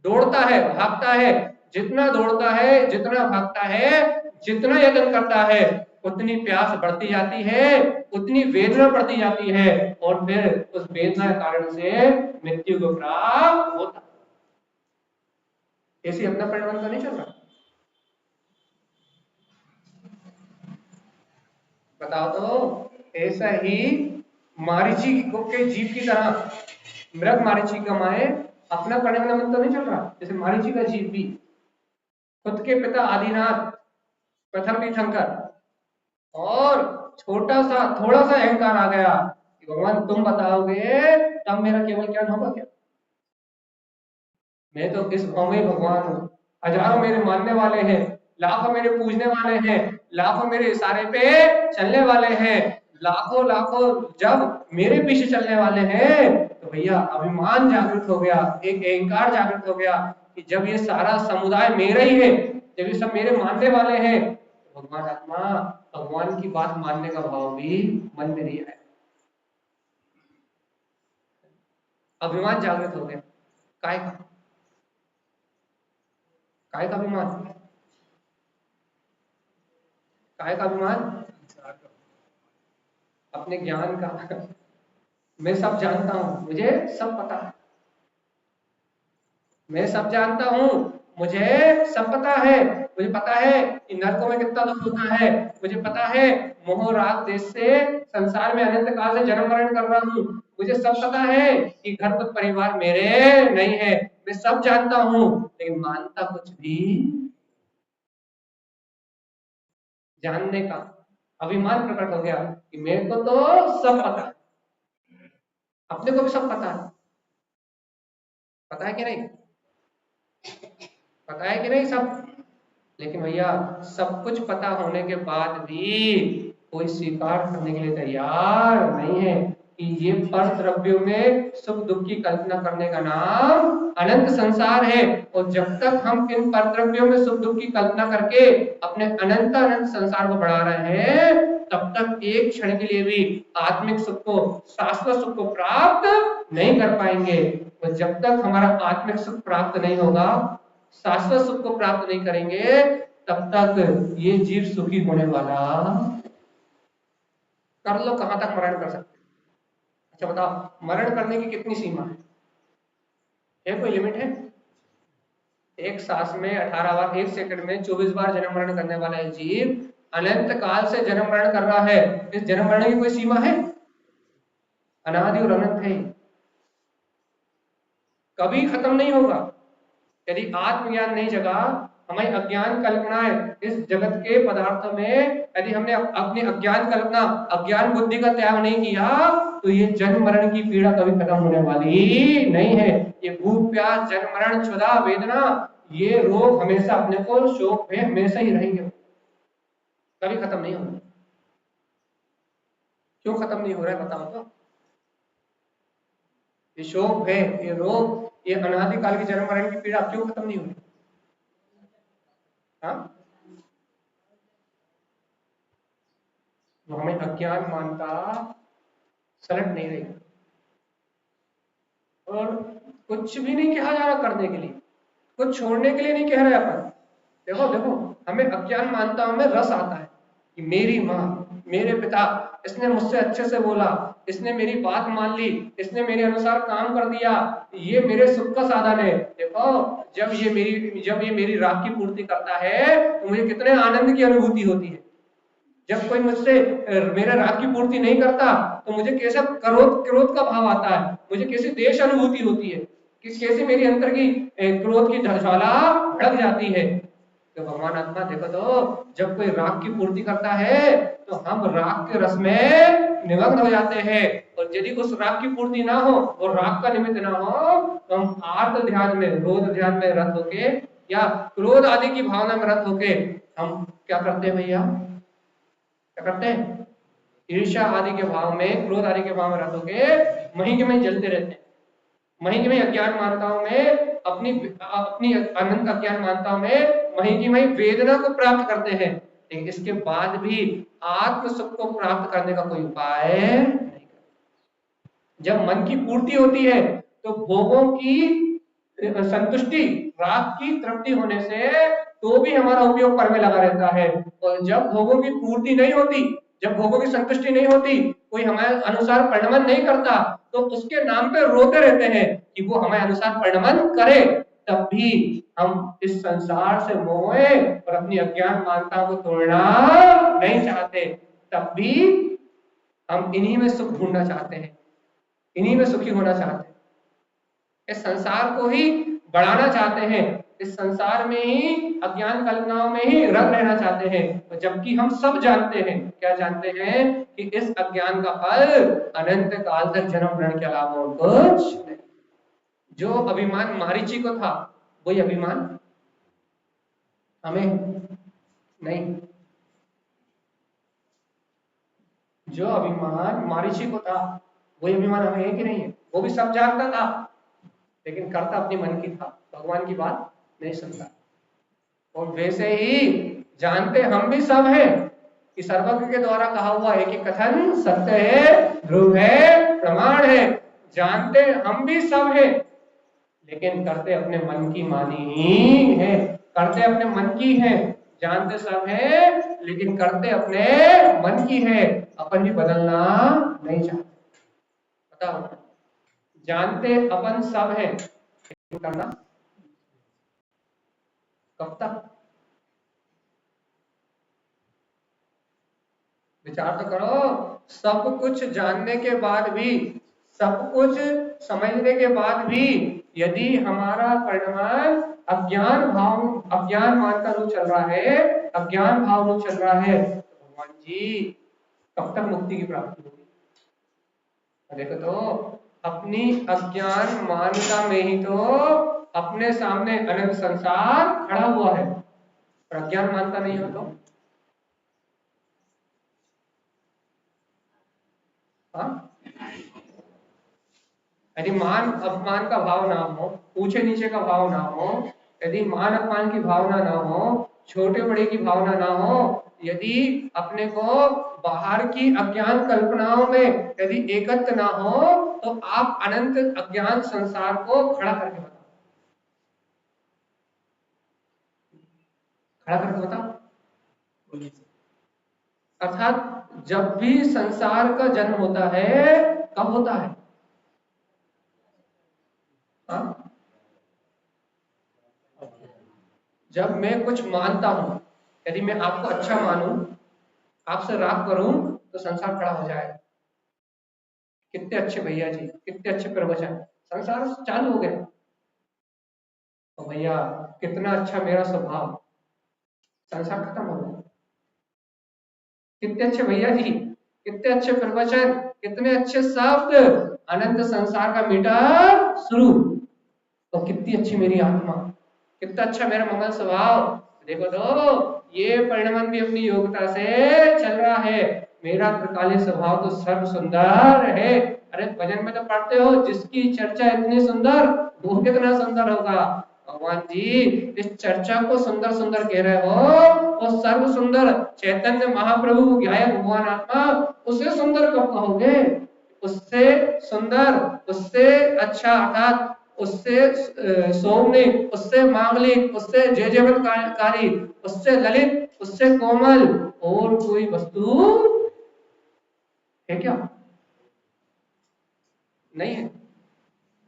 दौड़ता है भागता है, जितना दौड़ता है जितना भागता है जितना यत्न करता है उतनी प्यास बढ़ती जाती है, उतनी वेदना बढ़ती जाती है, और फिर उस वेदना के कारण से मृत्यु को प्राप्त होता। ऐसी अपना परिणाम तो नहीं चल रहा? बताओ तो। ऐसा ही मारीची के जीव की तरह मृग मारीची का माए अपना परिणाम तो नहीं चल रहा। जैसे मारीची का जीव भी खुद के पिता आदिनाथ पृथ्वी तीर्थंकर, और छोटा सा थोड़ा सा अहंकार आ गया कि भगवान तुम बताओगे तब मेरा केवल ज्ञान होगा क्या, मैं तो इस भाव में भगवान हूँ, हजारों मेरे मानने वाले हैं, लाखों मेरे पूजने वाले हैं, लाखों मेरे इशारे पे चलने वाले हैं, लाखों लाखों जब मेरे पीछे चलने वाले हैं, तो भैया अभिमान जागृत हो गया, एक अहंकार जागृत हो गया कि जब ये सारा समुदाय मेरा ही है, जब ये सब मेरे मानने वाले हैं, तो भगवान आत्मा भगवान की बात मानने का भाव भी मन में नहीं आया, अभिमान जागृत हो गया। काय का अभिमान, काय का अभिमान? अपने ज्ञान का। मैं सब जानता हूं, मुझे सब पता है, मैं सब जानता हूं, मुझे सब पता है, मुझे पता है कि नरकों में कितना दुख होता है, मुझे पता है मोह राग देश से संसार में अनंत काल से जन्म मरण कर रहा हूँ, मुझे सब पता है कि घर पर परिवार मेरे नहीं है, मैं सब जानता हूँ, लेकिन मानता कुछ भी। जानने का अभिमान प्रकट हो गया कि मेरे को तो सब पता है, अपने को भी सब पता है कि नहीं, पता है कि नहीं सब। लेकिन भैया सब कुछ पता होने के बाद भी कोई स्वीकार करने के लिए तैयार नहीं है कि ये पर द्रव्यों में सुख दुख की कल्पना करने का नाम अनंत संसार है, और जब तक हम इन पर द्रव्यों में सुख दुख की कल्पना करके अपने अनंत अनंत संसार को बढ़ा रहे हैं, तब तक एक क्षण के लिए भी आत्मिक सुख को, शाश्वत सुख को प्राप्त नहीं कर पाएंगे। और जब तक हमारा आत्मिक सुख प्राप्त नहीं होगा, शाश्वत सुख को प्राप्त नहीं करेंगे, तब तक ये जीव सुखी होने वाला। कर लो कहां तक मरण कर सकते? अच्छा बताओ, मरण करने की कितनी सीमा है कोई लिमिट है? एक सांस में 18 बार, एक सेकंड में 24 बार जन्म मरण करने वाला है जीव अनंत काल से जन्म मरण कर रहा है। इस जन्म मरण की कोई सीमा है? अनादि और अनंत है, कभी खत्म नहीं होगा। यदि आत्मज्ञान नहीं जगा, हमारी अज्ञान कल्पनाएं इस जगत के पदार्थों में, यदि हमने अपनी अज्ञान कल्पना, अज्ञान बुद्धि का त्याग नहीं किया, तो ये जन्म मरण की पीड़ा कभी खत्म होने वाली नहीं है। ये भूख प्यास जन्म मरण क्षुधा वेदना, ये रोग हमेशा अपने को शोक में हमेशा ही रहेंगे, कभी खत्म नहीं होंगे। क्यों खत्म नहीं हो रहा है बताओ तो? ये शोक है, ये रोग, ये अनादिकाल की जन्म मरण की पीड़ा क्यों खत्म नहीं हो रही? हाँ, वो हमें अज्ञान मानता सलट नहीं रही, और कुछ भी नहीं कहा जा रहा करने के लिए, कुछ छोड़ने के लिए नहीं कह रहे अपन। देखो देखो, हमें अज्ञान मानताओं में रस आता है कि मेरी माँ, मेरे पिता, इसने मुझसे अच्छे से बोला, इसने मेरी बात मान ली, इसने मेरे अनुसार काम कर दिया, ये मेरे सुख का साधन है। देखो, जब ये मेरी राह की पूर्ति करता है तो मुझे कितने आनंद की अनुभूति होती है। जब कोई मुझसे मेरे राग की पूर्ति नहीं करता तो मुझे कैसा क्रोध क्रोध का भाव आता है, मुझे कैसी देश अनुभूति होती है, कैसी मेरी अंतर की क्रोध की ज्वाला भड़क जाती है। तो भगवान आत्मा देखो तो, जब कोई राग की पूर्ति करता है तो हम राग के रस में निमग्न हो जाते हैं, और यदि उस राग की पूर्ति ना हो और राग का निमित्त ना हो तो हम आर्त ध्यान में, रोध ध्यान में रत होके, या क्रोध आदि की भावना में रत होके हम क्या करते हैं भैया? क्या करते हैं? ईर्ष्या आदि के भाव में, क्रोध आदि के भाव में रत होके वहीं के वहीं जलते रहते हैं। वहीं के वहीं अज्ञान मानताओं में, अपनी अनंत अज्ञान मानताओं में वहीं की वहीं वेदना को प्राप्त करते हैं, लेकिन इसके बाद भी आत्म सुख को प्राप्त करने का कोई उपाय नहीं। जब मन की पूर्ति होती है तो भोगों की संतुष्टि, राग की तृप्ति होने से तो भी हमारा उपयोग पर में लगा रहता है, और जब भोगों की पूर्ति नहीं होती, जब भोगों की संतुष्टि नहीं होती, कोई हमारे अनुसार परिणमन नहीं करता, तो उसके नाम पे रोते रहते हैं कि वो हमारे अनुसार परिणमन करे। तब भी हम इस संसार से मोहे और अपनी अज्ञान मानता को तोड़ना नहीं चाहते, तब भी हम इन्हीं में सुख ढूंढना चाहते हैं, इन्हीं में सुखी होना चाहते हैं, इस संसार को ही बढ़ाना चाहते हैं, इस संसार में ही अज्ञान कल्पनाओं में ही रत रहना चाहते हैं, जबकि हम सब जानते हैं, क्या जानते हैं, कि इस अज्ञान का फल अनंत काल तक जन्म मरण के अलावा और कुछ नहीं। जो अभिमान मारीची को था वही अभिमान हमें नहीं, जो अभिमान मारीची को था वही अभिमान हमें है कि नहीं है? वो भी सब जानता था, लेकिन करता अपनी मन की था, भगवान की बात नहीं सुनता। और वैसे ही जानते हम भी सब हैं कि सर्वज्ञ के द्वारा कहा हुआ है कि कथन सत्य है, ध्रुव है, प्रमाण है। जानते हम भी सब हैं, लेकिन करते अपने मन की मानी ही है, करते अपने मन की है। जानते सब है लेकिन करते अपने मन की है, अपन भी बदलना नहीं चाहते। बताओ, जानते अपन सब है, करना कब तक? विचार तो करो। सब कुछ जानने के बाद भी, सब कुछ समझने के बाद भी यदि हमारा परिणाम अज्ञान मान का रूप चल रहा है, अज्ञान भाव रूप चल रहा है, तो भगवान जी कब तक मुक्ति की प्राप्ति होगी? देखो तो, अपनी अज्ञान मान्यता में ही तो अपने सामने अनंत संसार खड़ा हुआ है, और अज्ञान मानता नहीं हो तो यदि मान अपमान का भाव ना हो, ऊंचे नीचे का भाव ना हो, यदि मान अपमान की भावना ना हो, छोटे बड़े की भावना ना हो, यदि अपने को बाहर की अज्ञान कल्पनाओं में यदि एकत्र ना हो, तो आप अनंत अज्ञान संसार को खड़ा करके बताओ, खड़ा करके बताओ। अर्थात जब भी संसार का जन्म होता है, कब होता है? हाँ? जब मैं कुछ मानता हूं, यदि मैं आपको अच्छा मानूं, आपसे राग करूं, तो संसार खड़ा हो जाएगा। कितने अच्छे भैया जी, कितने अच्छे प्रवचन, संसार चालू हो गया। तो भैया कितना अच्छा मेरा स्वभाव, संसार खत्म हो गया। कितने अच्छे भैया जी, कितने अच्छे प्रवचन, कितने अच्छे शब्द, अनंत संसार का मीटर शुरू। तो कितनी अच्छी मेरी आत्मा, कितना अच्छा मेरा मंगल स्वभाव। देखो तो ये परिणमन भी अपनी योग्यता से चल रहा है। मेरा त्रिकालीन स्वभाव तो सर्व सुंदर है। अरे भजन में तो पढ़ते हो, जिसकी चर्चा इतनी सुंदर वो कितना सुंदर होगा। भगवान जी इस चर्चा को सुंदर सुंदर कह रहे हो, और सर्व सुंदर चैतन्य महाप्रभु गायक भगवान आत्मा, उसे सुंदर कब कहोगे? उससे सुंदर, उससे अच्छा, अर्थात उससे सौम्य, उससे मांगलिक, उससे जयजयकारी, उससे ललित, उससे कोमल और कोई वस्तु है क्या? नहीं है।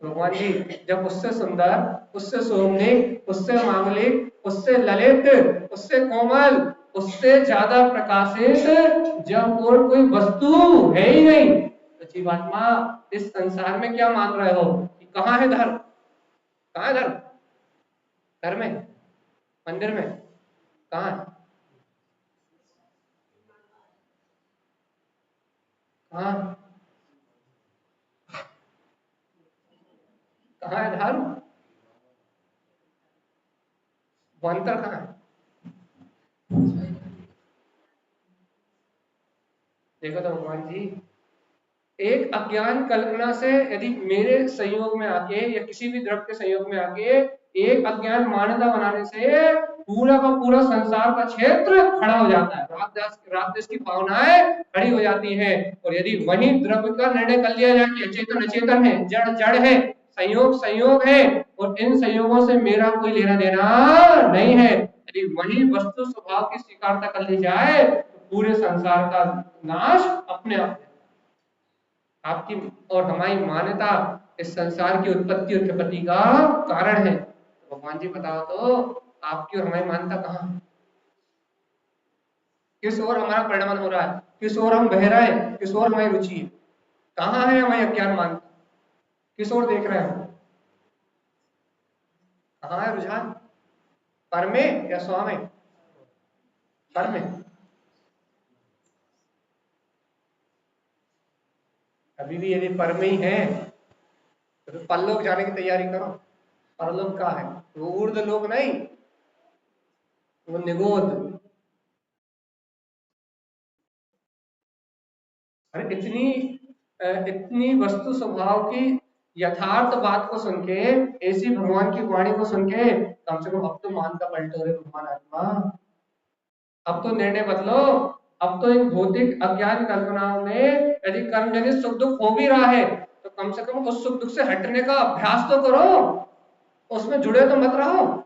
भगवान जी जब उससे सुंदर, उससे सौम्य, उससे मांगलिक, उससे ललित, उससे कोमल, उससे ज्यादा प्रकाशित जब और कोई वस्तु है ही नहीं, तो जीवात्मा इस संसार में क्या मान रहे हो कि कहाँ है धर्म? कहाँ है धर्म? घर में, मंदिर में, कहाँ है? कहाँ कहाँ है धर्म? वो अंतर कहाँ है? देखो तो भगवान जी, एक अज्ञान कल्पना से यदि मेरे संयोग में आके या किसी भी द्रव्य के संयोग में आके एक अज्ञान मान्यता बनाने से पूरा का पूरा संसार का क्षेत्र खड़ा हो जाता है, रात देश की भावनाएं खड़ी हो जाती हैं। और यदि वही द्रव्य का निर्णय कर लिया जाए कि अचेतन अचेतन है, जड़ जड़ है, संयोग संयोग है, और इन संयोगों से मेरा कोई लेना देना नहीं है, यदि वही वस्तु स्वभाव की स्वीकारता कर ली जाए, तो पूरे संसार का नाश अपने आप। आपकी और हमारी मान्यता इस संसार की उत्पत्ति और विपत्ति का कारण है। तो भगवान जी बताओ तो आपकी और हमारी मान्यता कहाँ है? किस ओर हमारा परिणमन हो रहा है? किस ओर हम बह रहे हैं? किस ओर हमारी रुचि है? कहाँ है हमारी अज्ञान मान्यता? किस ओर देख रहे हैं हम? कहाँ है रुझान? पर में या स्व में? पर में। अभी भी यदि पर में ही है तो परलोक जाने की तैयारी करो। परलोक का है वो ऊर्ध लोक नहीं, वो निगोद। अरे इतनी वस्तु स्वभाव की यथार्थ बात को सुन के, ऐसी भगवान की वाणी को सुन के, कम से कम अब तो मान का पलटो रे भगवान आत्मा। अब तो निर्णय बदलो। अब तो इन भौतिक अज्ञान कल्पनाओं में यदि कर्मजनित सुख दुख हो भी रहा है, तो कम से कम उस सुख दुख से हटने का अभ्यास तो करो, उसमें जुड़े तो मत रहो।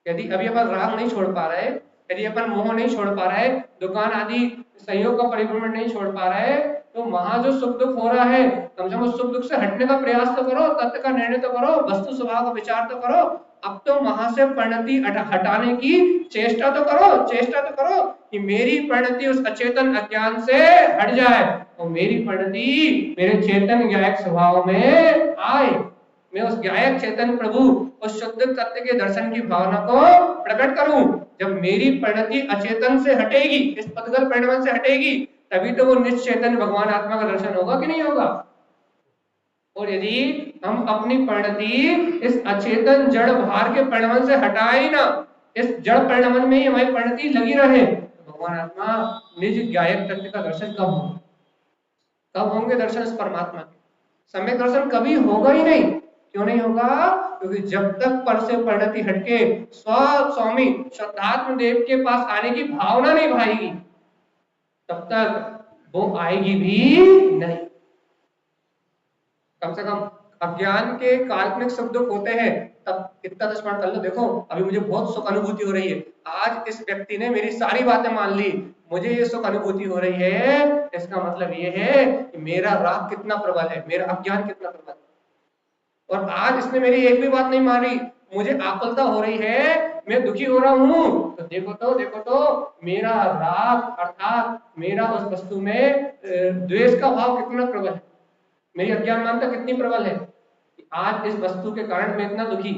यदि अभी अपन राग नहीं छोड़ पा रहे, यदि अपन मोह नहीं छोड़ पा रहे, दुकान आदि संयोग का परिभ्रमण नहीं छोड़ पा रहे, तो वहां जो सुख दुख हो रहा है, कम से कम उस सुख दुख से हटने का प्रयास तो करो, तत्व का निर्णय तो करो, वस्तु स्वभाव का विचार तो करो। अब तो वहां से परिणति हटाने की चेष्टा तो करो, चेष्टा तो करो कि मेरी परिणति उस अचेतन अज्ञान से हट जाए और मेरी परिणति मेरे चेतन ज्ञायक स्वभाव में आए। मैं उस ज्ञायक चेतन प्रभु, उस शुद्ध तत्व के दर्शन की भावना को प्रकट करूं। जब मेरी परिणति अचेतन से हटेगी, इस पदगल परिणमन से हटेगी, तभी तो वो निश्चेतन भगवान आत्मा का दर्शन होगा कि नहीं होगा। और यदि हम अपनी परिणति इस अचेतन जड़ भार के परिणमन से हटाए ना, इस जड़ परिणमन में ही हमारी परिणति लगी रहे, तो भगवान आत्मा निज ज्ञायक तत्व का दर्शन कब होगा? कब होंगे दर्शन इस परमात्मा के? सम्यक दर्शन कभी होगा ही नहीं। क्यों नहीं होगा? क्योंकि जब तक पर से परिणति हटके स्वामी शुद्धात्म देव के पास आने की भावना नहीं भाएगी, तब तक वो आएगी भी नहीं। कम से कम अज्ञान के काल्पनिक सुख दुख होते हैं, तब इतना तो स्मरण कर लो, देखो अभी मुझे बहुत सुख अनुभूति हो रही है, आज इस व्यक्ति ने मेरी सारी बातें मान ली, मुझे ये सुख अनुभूति हो रही है, इसका मतलब ये है कि मेरा राग कितना प्रबल है, मेरा अज्ञान कितना प्रबल है। और आज इसने मेरी एक भी बात नहीं मानी, मुझे आकुलता हो रही है, मैं दुखी हो रहा हूँ, तो देखो तो मेरा राग अर्थात मेरा उस वस्तु में द्वेष का भाव कितना प्रबल है, मेरी अज्ञान मानता कितनी प्रबल है कि आज इस वस्तु के कारण मैं इतना दुखी,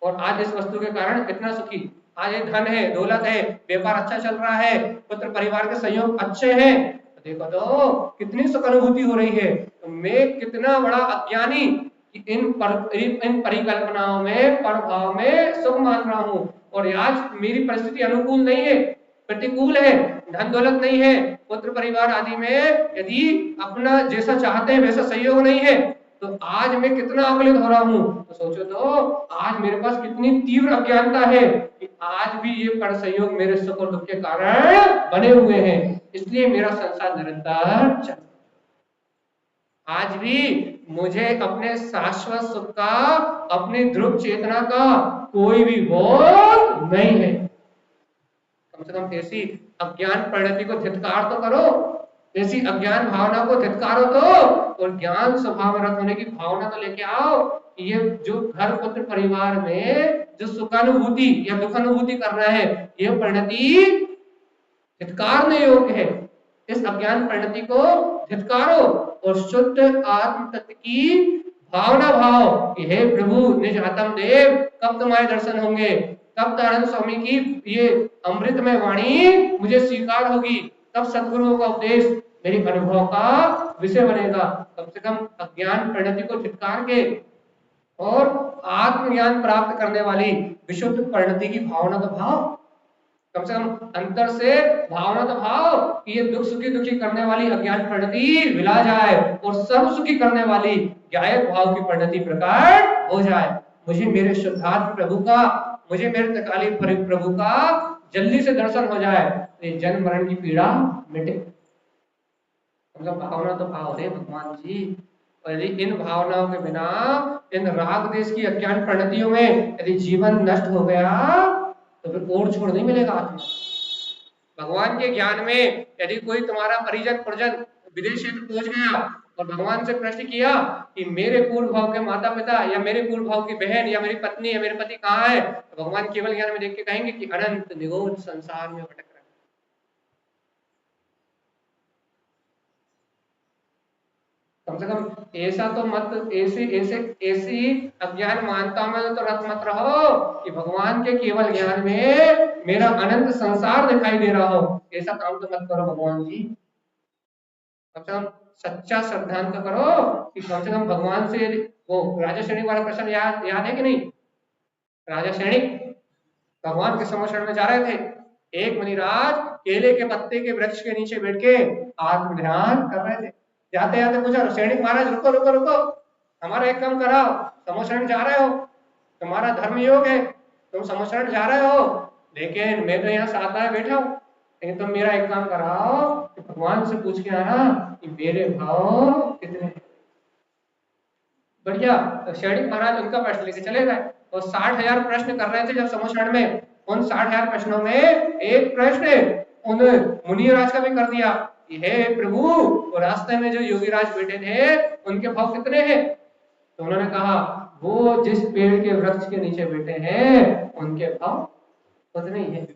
और आज इस वस्तु के कारण कितना सुखी, आज ये धन है, दौलत है, व्यापार अच्छा चल रहा है, पुत्र परिवार के संयोग अच्छे हैं, तो देखो तो कितनी सुख अनुभूति हो रही है। तो मैं कितना बड़ा अज्ञानी कि इन परिकल्पनाओं में, प्रभाव में सुख मान रहा हूँ, और आज मेरी परिस्थिति अनुकूल नहीं है, प्रतिकूल है, धन दौलत नहीं है, पुत्र परिवार आदि में यदि अपना जैसा चाहते हैं वैसा सहयोग नहीं है, तो आज मैं कितना अकलित हो रहा हूँ। तो सोचो तो आज मेरे पास कितनी तीव्र अज्ञानता है कि आज भी ये पर संयोग मेरे सुख और दुख के कारण बने हुए हैं, इसलिए मेरा संसार निरंतर चल, आज भी मुझे अपने शाश्वत सुख का, अपनी ध्रुव चेतना का कोई भी बोध नहीं है। कम से कम ऐसी अज्ञान परिणति को धिक्कार तो करो, ऐसी अज्ञान भावना को धिक्कारो तो, और ज्ञान स्वभाव में रत होने की भावना तो लेके आओ कि ये जो घर पुत्र परिवार में जो सुखानुभूति या दुखानुभूति कर रहा है, ये परिणति धिक्कारने योग्य है। इस अज्ञान परिणति को धिक्कारो और शुद्ध आत्म तत्व की भावना भाव कि हे प्रभु निज आत्म देव, कब तुम्हारे दर्शन होंगे, कब आनंद स्वामी की ये अमृतमय वाणी मुझे स्वीकार होगी, तब सद्गुरुओं का उपदेश मेरी अनुभव का विषय बनेगा। कम से कम अज्ञान परिणति को धिक्कार के और आत्मज्ञान प्राप्त करने वाली विशुद्ध परिणति की भावना तो भाव, कम से कम अंतर से भावना तो भाव कि ये दुख सुखी दुखी करने वाली अज्ञान परिणति विला जाए और सर्व सुखी करने वाली ज्ञायक भाव की परिणति प्रकट हो जाए। मुझे मेरे शुद्धात्म प्रभु का, मुझे मेरे तकालीन प्रभु का जल्दी से दर्शन हो जाए, तो ये जन्म मरण की पीड़ा मिटे। मतलब भावना तो भाव है भगवान जी, और यदि इन भावनाओं के बिना, इन राग देश की अज्ञान परिणतियों में यदि जीवन नष्ट हो गया तो फिर और छोड़ नहीं मिलेगा आत्मा। भगवान के ज्ञान में यदि कोई तुम्हारा परिजन परिजन विदेश क्षेत्र पहुंच गया और भगवान से प्रश्न किया कि मेरे पूर्व भाव के माता पिता या मेरे पूर्व भाव की बहन या मेरी पत्नी या मेरे पति कहाँ है, तो भगवान केवल ज्ञान में देख के कहेंगे कि अनंत निगोद संसार में भटक रहे। कम से कम ऐसा तो मत, ऐसी अज्ञान मानता में तो रत मत रहो कि भगवान के केवल ज्ञान में मेरा अनंत संसार दिखाई दे रहा हो, ऐसा काम तो मत करो भगवान जी। कम से कम सच्चा श्रद्धांत करो कि कम से कम भगवान से, वो राजा सैनिक वाला प्रश्न याद है कि नहीं? राजा सैनिक भगवान के समक्षण में जा रहे थे, एक मुनिराज केले के पत्ते के वृक्ष के नीचे बैठ के आत्म ध्यान कर रहे थे। जाते जाते पूछा, सैनिक महाराज रुको रुको रुको, हमारा एक काम कराओ, समोशरण जा रहे हो, तुम्हारा धर्म योग है, तुम समोशरण जा रहे हो, लेकिन मैं तो यहाँ साथ में बैठा हूँ, लेकिन तुम मेरा एक काम कराओ कि भगवान से पूछ के आना कि मेरे भाव कितने। बढ़िया, तो सैनिक महाराज उनका प्रश्न लेके चले गए और 60,000 प्रश्न कर रहे थे जब समोशरण में। उन 60,000 प्रश्नों में एक प्रश्न उन मुनिराज का भी कर दिया कि हे प्रभु, और रास्ते में जो योगीराज बैठे थे उनके भाव कितने हैं? तो उन्होंने कहा वो जिस पेड़ के वृक्ष के नीचे बैठे हैं उनके भाव उतने ही है,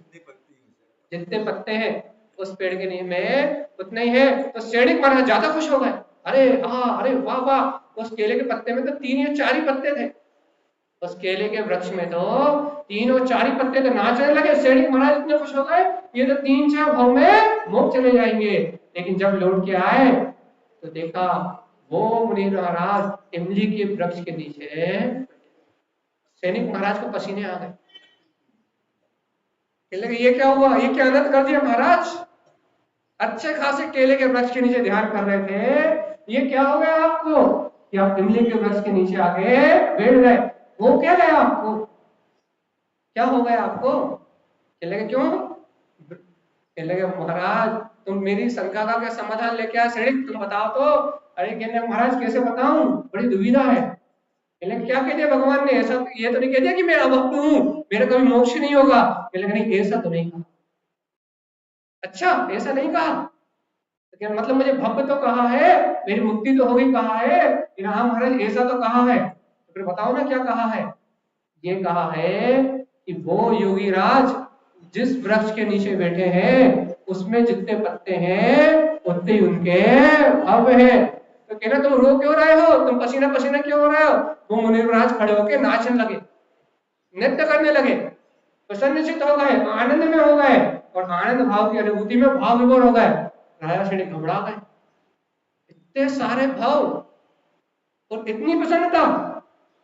जितने पत्ते हैं उस पेड़ के नीचे में उतने ही है। तो सैनिक महाराज ज्यादा खुश हो गए, अरे वाह वाह, उस केले के पत्ते में तो 3 या 4 ही पत्ते थे, उस केले के वृक्ष में तो 3 और 4 ही पत्ते थे। नाचने लगे, सैनिक महाराज इतने खुश हो गए ये तो 3-4 भाव में मोक्ष चले जाएंगे। लेकिन जब लौट के आए तो देखा वो मुनि महाराज इमली के वृक्ष के नीचे। सैनिक महाराज को पसीने आ गए, ये क्या हुआ, ये क्या अनर्थ कर दिया महाराज, अच्छे खासे केले के वृक्ष के नीचे ध्यान कर रहे थे, ये क्या हो गया आपको कि आप इमली के वृक्ष के नीचे आके बैठ गए, वो क्या गया आपको, क्या हो गया आपको? क्यों? महाराज तुम मेरी शंका का क्या समाधान लेके आए, सैनिक तुम बताओ तो। अरे कहने महाराज कैसे बताऊं, बड़ी दुविधा है। क्या कह दिया भगवान ने, ऐसा ये तो नहीं कह दिया कि मैं अभक्त हूं, मेरा कभी मोक्ष नहीं होगा? नहीं, ऐसा तो नहीं कहा। अच्छा, ऐसा नहीं कहा, क्या मतलब मुझे भक्त तो कहा है, मेरी मुक्ति तो होगी कहा है, हाँ महाराज ऐसा तो कहा है। तो फिर बताओ ना क्या कहा है? ये कहा है कि वो योगी राज जिस वृक्ष के नीचे बैठे हैं उसमें जितने पत्ते हैं उतने ही उनके भाव है। तो कहना तुम रो क्यों रहे हो, तुम पसीना पसीना क्यों हो रहे हो? वो मुनिराज खड़े होके नाचने लगे, नृत्य करने लगे, प्रसन्नचित हो गए, आनंद में हो गए और आनंद भाव की अनुभूति में भाव विभोर हो गए। राजा श्री घबरा गए, इतने सारे भाव और इतनी प्रसन्नता।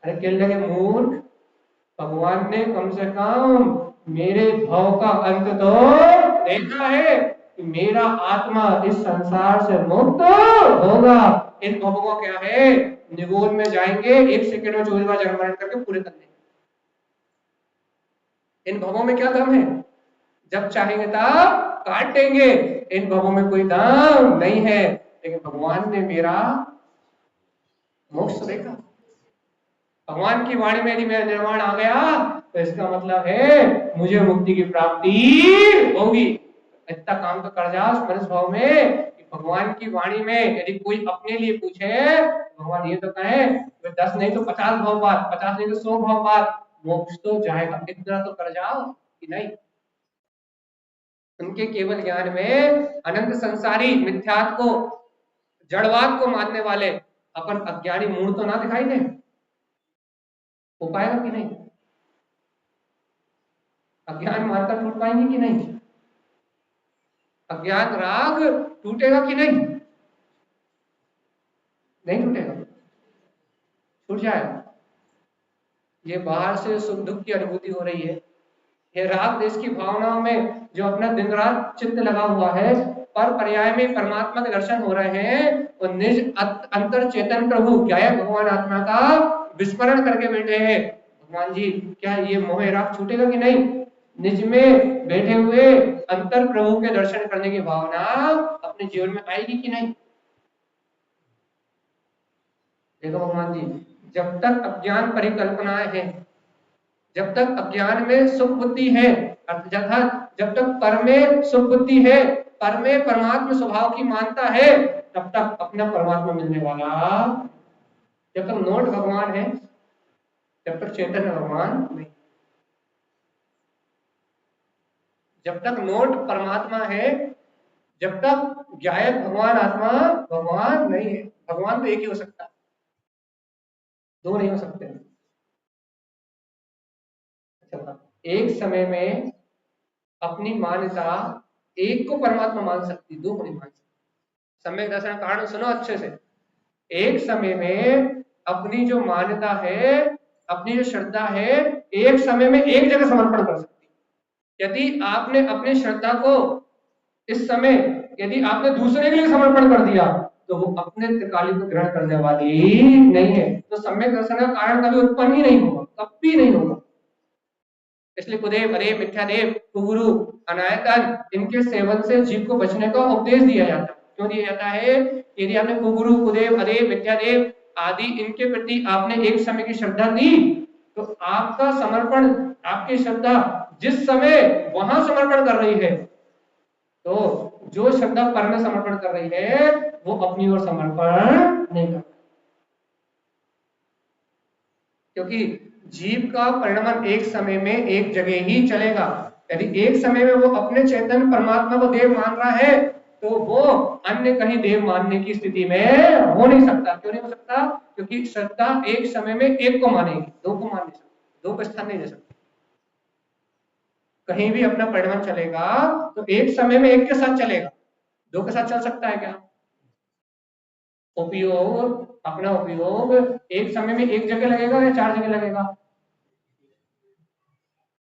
अरे कहने लगे मूर्ख, भगवान ने कम से कम मेरे भाव का अंत तो देखा है कि मेरा आत्मा इस संसार से मुक्त होगा। इन भवों का क्या है, निगोर में जाएंगे, 1 सेकंड में 24 बार जन्म मरण करके पूरे कर लेंगे। इन भवों में क्या दम है, जब चाहेंगे तब काट देंगे। इन भवों में कोई दम नहीं है, लेकिन भगवान ने मेरा मोक्ष देखा। भगवान की वाणी में यदि मेरा निर्माण आ गया तो इसका मतलब है मुझे मुक्ति की प्राप्ति होगी। इतना काम तो कर जाओ मनुष्य भाव में कि भगवान की वाणी में यदि कोई अपने लिए पूछे, भगवान ये तो कहे 10 नहीं तो 50 भाव बाद, 50 नहीं तो 100 भाव बाद मोक्ष तो जाएगा। इतना तो कर जाओ कि नहीं। उनके केवल ज्ञान में अनंत संसारी मिथ्यात्व को, जड़वाद को मानने वाले अपन अज्ञानी मूढ़ तो ना दिखाई दे, हो पाएगा कि नहीं? अज्ञान मानकर टूट पाएंगे कि नहीं? अज्ञान राग टूटेगा कि नहीं? नहीं टूटेगा, छूट जाएगा। ये बाहर से सुख दुख की अनुभूति हो रही है, ये राग देश की भावनाओं में जो अपना दिन रात चित्त लगा हुआ है, पर पर्याय में परमात्मा के दर्शन हो रहे हैं और निज अंतर चेतन प्रभु क्या है भगवान आत्मा का विस्मरण करके बैठे हैं। भगवान जी क्या ये मोह राग छूटेगा कि नहीं? निज में बैठे हुए अंतर प्रभु के दर्शन करने की भावना अपने जीवन में आएगी कि नहीं? देखो भगवान जी, जब तक अज्ञान परिकल्पनाएं हैं, जब तक अज्ञान में सुख बुद्धि है, अर्थात जब तक पर में सुख बुद्धि है, पर में परमात्मा स्वभाव की मानता है, तब तक अपना परमात्मा मिलने वाला। जब तक नोट भगवान है, जब तक चैतन्य भगवान नहीं। जब तक नोट परमात्मा है, जब तक ज्ञायक भगवान आत्मा भगवान नहीं है। भगवान तो एक ही हो सकता है, दो नहीं हो सकते। एक समय में अपनी मान्यता एक को परमात्मा मान सकती, दो को नहीं मान सकती। समय दर्शन कारण सुनो अच्छे से। एक समय में अपनी जो मान्यता है, अपनी जो श्रद्धा है, एक समय में एक जगह समर्पण कर सकती। यदि आपने अपनी श्रद्धा को इस समय यदि आपने दूसरे के लिए समर्पण कर दिया तो वो अपने त्रिकालिक को ग्रहण करने वाली नहीं है, तो सम्यक दर्शन का कारण कभी उत्पन्न ही नहीं होगा, कभी नहीं होगा। इसलिए कुदेव, अरे मिथ्यादेव, कुगुरु, अनायतन, इनके सेवन से जीव को बचने का उपदेश दिया जाता है। क्यों दिया जाता है? यदि आपने कुगुरु, कुदेव, अरे मिथ्यादेव आदि इनके प्रति आपने एक समय की श्रद्धा दी तो आपका समर्पण, आपकी श्रद्धा जिस समय वहां समर्पण कर रही है, तो जो श्रद्धा पर में समर्पण कर रही है वो अपनी ओर समर्पण नहीं कर, क्योंकि जीव का परिणमन एक समय में एक जगह ही चलेगा। यदि एक समय में वो अपने चैतन्य परमात्मा को देव मान रहा है तो वो अन्य कहीं देव मानने की स्थिति में हो नहीं सकता। क्यों नहीं हो सकता? क्योंकि श्रद्धा एक समय में एक को मानेगी, दो को मान नहीं सकती, दो को स्थान नहीं दे सकती। कहीं भी अपना परिणमन चलेगा तो एक समय में एक के साथ चलेगा, दो के साथ चल सकता है क्या? उपयोग, अपना उपयोग एक समय में एक जगह लगेगा या 4 जगह लगेगा?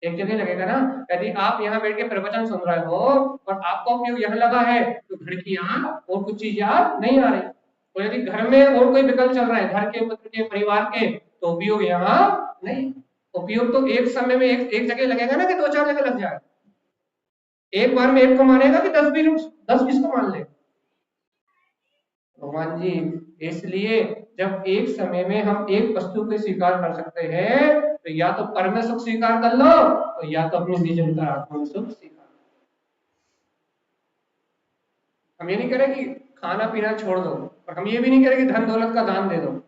एक जगह लगेगा ना। यदि आप यहाँ बैठ के प्रवचन सुन रहे हो और आपका उपयोग यहाँ लगा है तो घर की याद और कुछ चीज याद नहीं आ रही। और यदि घर में और कोई विकल्प चल रहा है, घर के, पुत्र के, परिवार के, तो उपयोग यहाँ नहीं। उपयोग तो एक समय में एक जगह लगेगा ना कि 2-4 जगह लग जाए। एक बार में एक को मानेगा कि 10-20 को मान ले भगवान जी। इसलिए जब एक समय में हम एक वस्तु को स्वीकार कर सकते हैं तो या तो परम सुख स्वीकार कर लो और या तो अपनी निज अंतरात्मा में सुख स्वीकार। हम ये नहीं कह रहे कि खाना पीना छोड़ दो, और हम ये भी नहीं कह रहे कि धन दौलत का दान दे दो।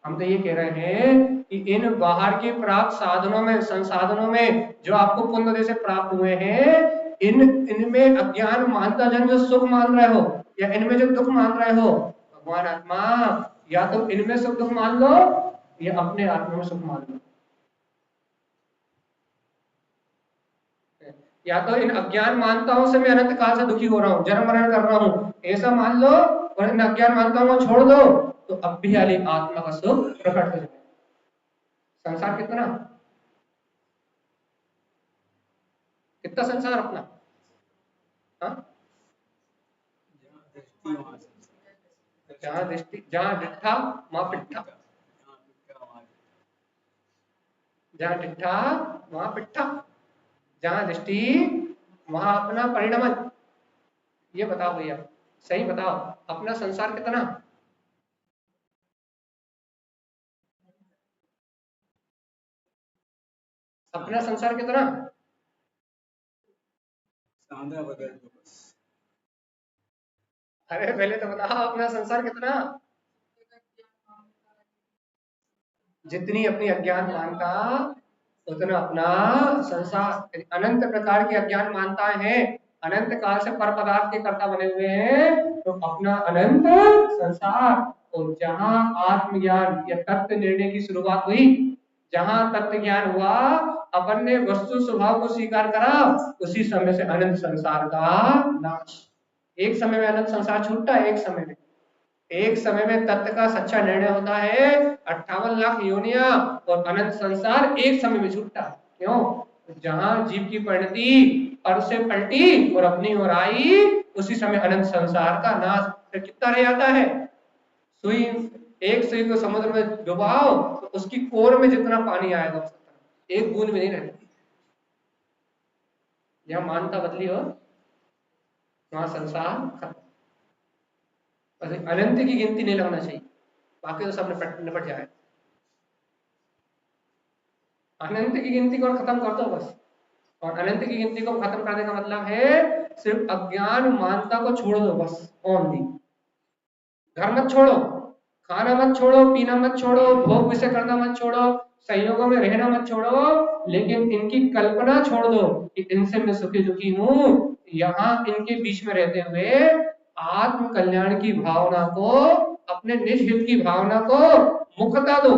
हम तो ये कह रहे हैं कि इन बाहर के प्राप्त साधनों में, संसाधनों में जो आपको पुण्य से प्राप्त हुए हैं, इनमें अज्ञान मानता जन जो सुख मान रहे हो या इनमें जो दुख मान रहे हो, भगवान आत्मा या तो इनमें सुख दुख मान लो या अपने आत्मा में सुख मान लो। या तो इन अज्ञान मानताओं से मैं अनंत काल से दुखी हो रहा हूँ, जन्म मरण कर रहा हूँ, ऐसा मान लो, और इन अज्ञान मानताओं को छोड़ दो तो अब भी वाली आत्मा का सुख प्रकट हो जाए। संसार कितना कितना संसार अपना, हाँ? जहाँ दृष्टि जहाँ डिठा वहाँ पिट्ठा, जहाँ डिठा वहाँ पिट्ठा, जहाँ दृष्टि वहाँ अपना परिणमन। ये बताओ भैया, सही बताओ, अपना संसार कितना? अपना संसार कितना? सांधा बदल दो बस। अरे पहले तो बताओ अपना संसार कितना? जितनी अपनी अज्ञान मानता उतना अपना संसार। अनंत प्रकार की अज्ञान मानताएं हैं, अनंत काल से पर पदार्थ के कर्ता बने हुए हैं, तो अपना अनंत संसार। और जहां आत्मज्ञान या तत्व निर्णय की शुरुआत हुई, जहां तत्व ज्ञान हुआ, अपन ने वस्तु स्वभाव को स्वीकार करा, उसी समय से अनंत संसार का नाश। एक समय में अनंत संसार छूटता है, एक समय में तत्व का सच्चा निर्णय होता है, 58 लाख योनिया और अनंत संसार एक समय में छूटता है। क्यों? जहां जीव की परिणति पर से पलटी और अपनी ओर आई, उसी समय अनंत संसार का नाश। फिर कितना रह जाता है? सुई, एक सुई को समुद्र में डुबाओ तो उसकी कोर में जितना पानी आएगा एक बूंद में नहीं रहती। जहां मानता बदली हो वहां संसार खत्म। अनंत की गिनती नहीं लगना चाहिए, बाकी तो सब निपट जाए। अनंत की गिनती को खत्म कर दो बस। और अनंत की गिनती को खत्म करने का मतलब है सिर्फ अज्ञान मानता को छोड़ दो बस। ओनली घर मत छोड़ो, खाना मत छोड़ो, पीना मत छोड़ो, भोग विषय करना मत छोड़ो, संयोगों में रहना मत छोड़ो, लेकिन इनकी कल्पना छोड़ दो कि इनसे मैं सुखी दुखी हूं। यहाँ इनके बीच में रहते हुए आत्म कल्याण की भावना को, अपने निज हित की भावना को मुख्यता दो।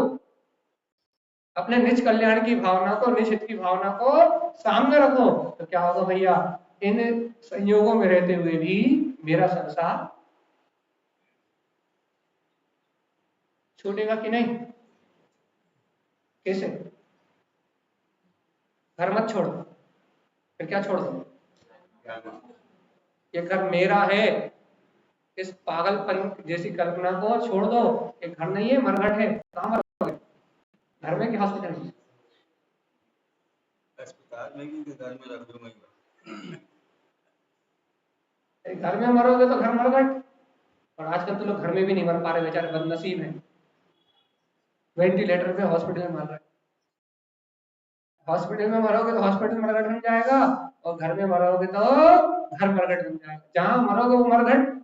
अपने निज कल्याण की भावना को, निज हित की भावना को सामने रखो, तो क्या होगा भैया? इन संयोगों में रहते हुए भी मेरा संसार छूटेगा कि नहीं? कैसे? घर मत छोड़ो, फिर क्या छोड़ दो? ये घर मेरा है, इस पागलपन जैसी कल्पना को छोड़ दो। ये घर नहीं है, मरघट है। कहाँ मरोगे? घर में कि हॉस्पिटल में? अस्पताल में कि घर में रख दूंगा। घर में मरोगे तो घर मरघट। और आजकल तो लोग घर में भी नहीं मर पा रहे, बेचारे बदनसीब हैं, वेंटिलेटर पे हॉस्पिटल में मर रहे। हॉस्पिटल में मरोगे तो हॉस्पिटल मरघट बन जाएगा, और घर में मरोगे तो घर मरघट बन जाएगा। जहां मरोगे वो मरघट,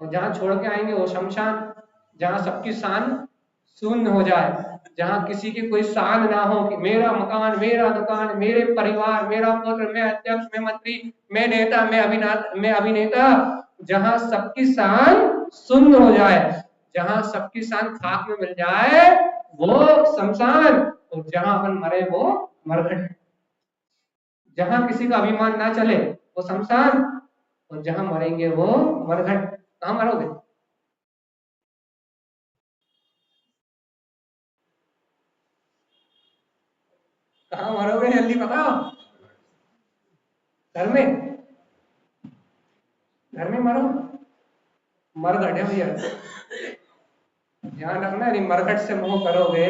और जहां छोड़ के आएंगे वो शमशान। जहां सबकी शान शून्य हो जाए, जहां किसी की कोई शान ना हो कि मेरा मकान, मेरा दुकान, मेरे परिवार, मेरा पुत्र, मैं अध्यक्ष, मैं मंत्री, मैं नेता, मैं अभिनेता। जहां सबकी शान शून्य हो जाए, जहां सबकी शान खाक में मिल जाए, वो शमशान। और जहां अपन मरे वो मरघट। जहां किसी का अभिमान ना चले वो शमशान, और जहां मरेंगे वो मरघट। कहां मरोगे? कहां मरोगे जल्दी बताओ? घर में? घर में मरो, मरघट है भैया। ध्यान रखना, नहीं मरघट से मोह करोगे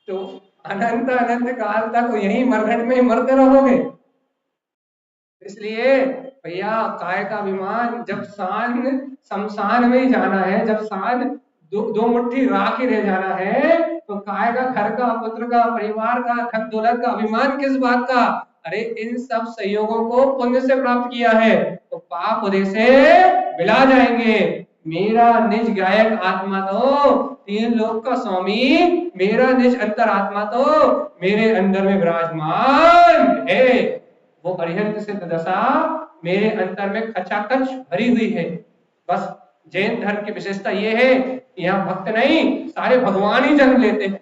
तो अनंत अनंत काल तक यही मरघट में ही मरते रहोगे। इसलिए भैया काय का अभिमान, जब शान शमशान में ही जाना है, जब शान दो मुट्ठी राख ही रह जाना है, तो काय का, घर का, पुत्र का, परिवार का, धन दौलत का अभिमान किस बात का? अरे इन सब संयोगों को पुण्य से प्राप्त किया है, तो पाप उदय से मिला जाएंगे। मेरा निज गायक आत्मा तो तीन लोक का स्वामी, मेरा निज अंतर आत्मा तो मेरे अंदर में विराजमान है। वो अरिहंत सिद्ध दशा मेरे अंतर में खचाखच भरी हुई है। बस जैन धर्म की विशेषता ये है कि यहाँ भक्त नहीं, सारे भगवान ही जन्म लेते हैं।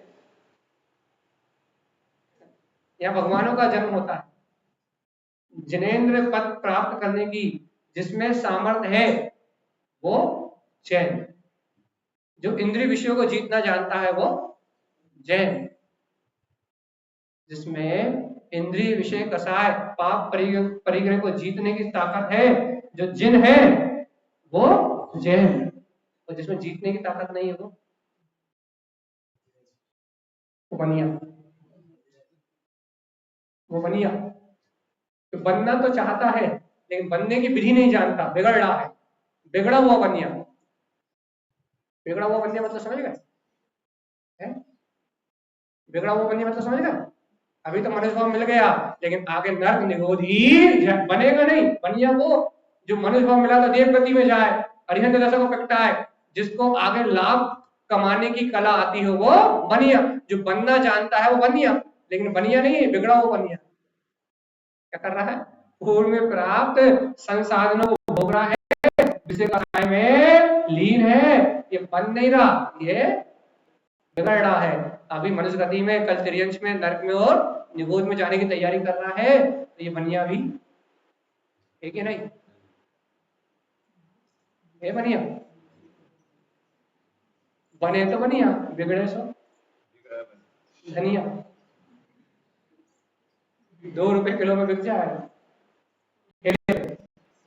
यहाँ भगवानों का जन्म होता है। जिनेंद्र पद प्राप्त करने की जिसमें सामर्थ्य है वो जैन। जो इंद्रिय विषयों को जीतना जानता है वो जैन। जिसमें इंद्रिय विषय कसाय पाप परिग्रह को जीतने की ताकत है, जो जिन है वो जैन। और जिसमें जीतने की ताकत नहीं है वो बनिया। वो बनिया तो बनना तो चाहता है लेकिन बनने की विधि नहीं जानता, बिगड़ रहा है, बिगड़ा हुआ बनिया। बिगड़ा हुआ बनिया मतलब समझ गए? बिगड़ा हुआ बनिया मतलब समझ गए? अभी तो मनुष्य भाव मिल गया लेकिन आगे नर्क निरोधी बनेगा नहीं। बनिया वो जो मनुष्य भाव मिला तो देव गति में जाए, अरिहंत दशा को प्रगटाए, जिसको आगे लाभ कमाने की कला आती हो वो बनिया। जो बनना जानता है वो बनिया, लेकिन बनिया नहीं है, बिगड़ा हुआ बनिया। क्या कर रहा है? पूर्व में प्राप्त संसाधनों को भोग रहा है, विषय कसाय में लीन है, ये बन नहीं रहा, ये बिगड़ रहा है। अभी मनुष्य गति में, कल त्रियंश में, नरक में और निबोध में जाने की तैयारी कर रहा है। तो ये बनिया भी है कि नहीं? है बनिया। बने तो बनिया, बिगड़े सो धनिया। 2 रुपए किलो में बिक जाएगा।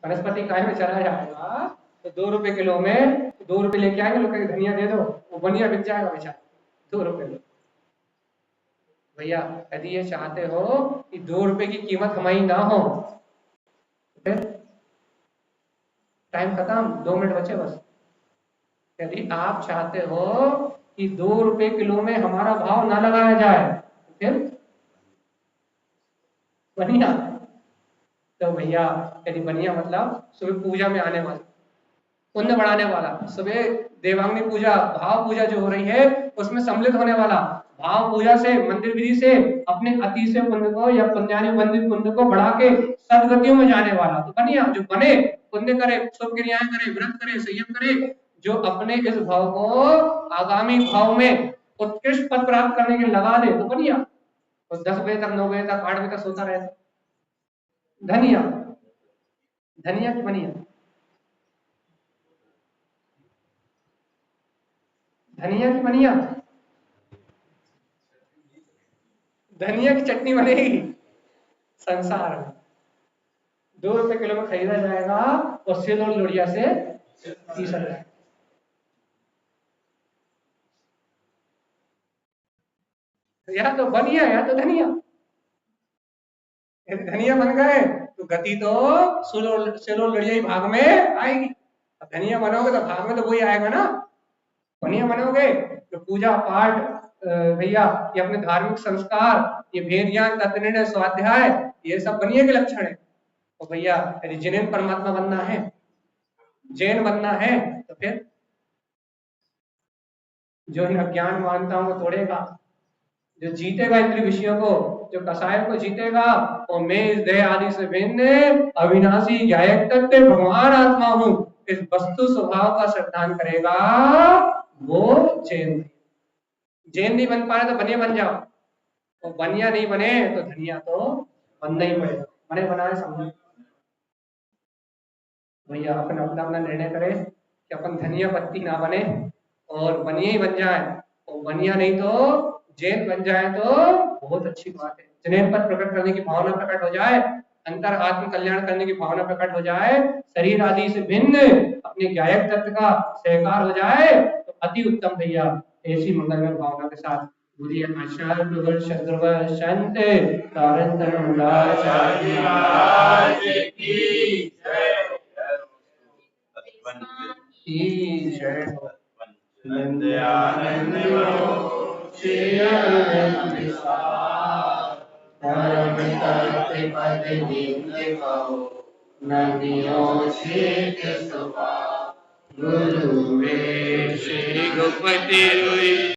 वनस्पति काय में चला जाएगा तो 2 रुपए किलो में 2 रुपए लेके आएंगे, लोग कहेंगे धनिया दे दो, वो बनिया बिक जाएगा बेचारा 2 रुपए में। भैया यदि ये चाहते हो कि 2 रुपए की कीमत कमाई ना हो, फिर टाइम खत्म, 2 मिनट बचे बस। यदि आप चाहते हो कि 2 रुपए किलो में हमारा भाव ना लगाया जाए तो फिर बनिया। तो भैया यदि बनिया मतलब सुबह पूजा में आने वाला, पुण्य बढ़ाने वाला, सुबह देवांगनी पूजा, भाव पूजा जो हो रही है उसमें सम्मिलित होने वाला, भाव पूजा से, मंदिर विधि से अपने अतिशय पुण्य को या पुण्यानि बंधित पुण्य को बढ़ा के सदगतियों में जाने वाला तो बनिया। जो बने, पुण्य करे, शुभ क्रियाएं करे, व्रत करे, संयम करे, जो अपने इस भाव को आगामी भाव में उत्कृष्ट पद प्राप्त करने के लगा दे तो बनिया। तो 10 बजे तक, 9 बजे तक, 8 बजे तक सोता रहे धनिया। धनिया की बनिया। धनिया की बनिया। धनिया की चटनी बनेगी संसार में। 2 रुपए किलो में खरीदा जाएगा और सिल और लोड़िया से पीसा जाएगा। या तो बनिया या तो धनिया। धनिया बन गए तो गति तो सिल और लोड़िया ही भाग में आएगी। धनिया बनोगे तो भाग में तो वही आएगा ना। बनिया बनोगे तो पूजा पाठ, भैया ये अपने धार्मिक संस्कार, ये भेद ज्ञान, तत्व निर्णय, स्वाध्याय, ये सब बनिए के लक्षण है। तो भैया यदि जिनेन परमात्मा बनना है, जैन बनना है तो फिर जो इन अज्ञान मानताओं को तोड़ेगा, जो जीतेगा इंद्रिय विषयों को, जो कसाय को जीतेगा, और मैं इस देह आदि से भिन्न अविनाशी गायक तत्व भगवान आत्मा हूं, इस वस्तु स्वभाव का श्रद्धान करेगा वो जैन। जैन नहीं बन पा रहे तो बनिया बन जाओ, तो बनिया नहीं बने तो धनिया तो बनना ही पड़ेगा। बने बनाए समझो भैया, अपन अपना अपना निर्णय करें कि अपन धनिया पत्ती ना बने और बनिया ही बन जाए, और बनिया नहीं तो जैन बन जाए तो बहुत अच्छी बात है। जैन पद प्रकट करने की भावना प्रकट हो जाए, अंतर आत्म कल्याण करने की भावना प्रकट हो जाए, शरीर आदि से भिन्न अपने गायक तत्व का सहकार हो जाए तो अति उत्तम भैया। ऐसी मंगलमय भावना के साथ बोलिए आचार्य संत की जय। गुरु श्री गुरुपति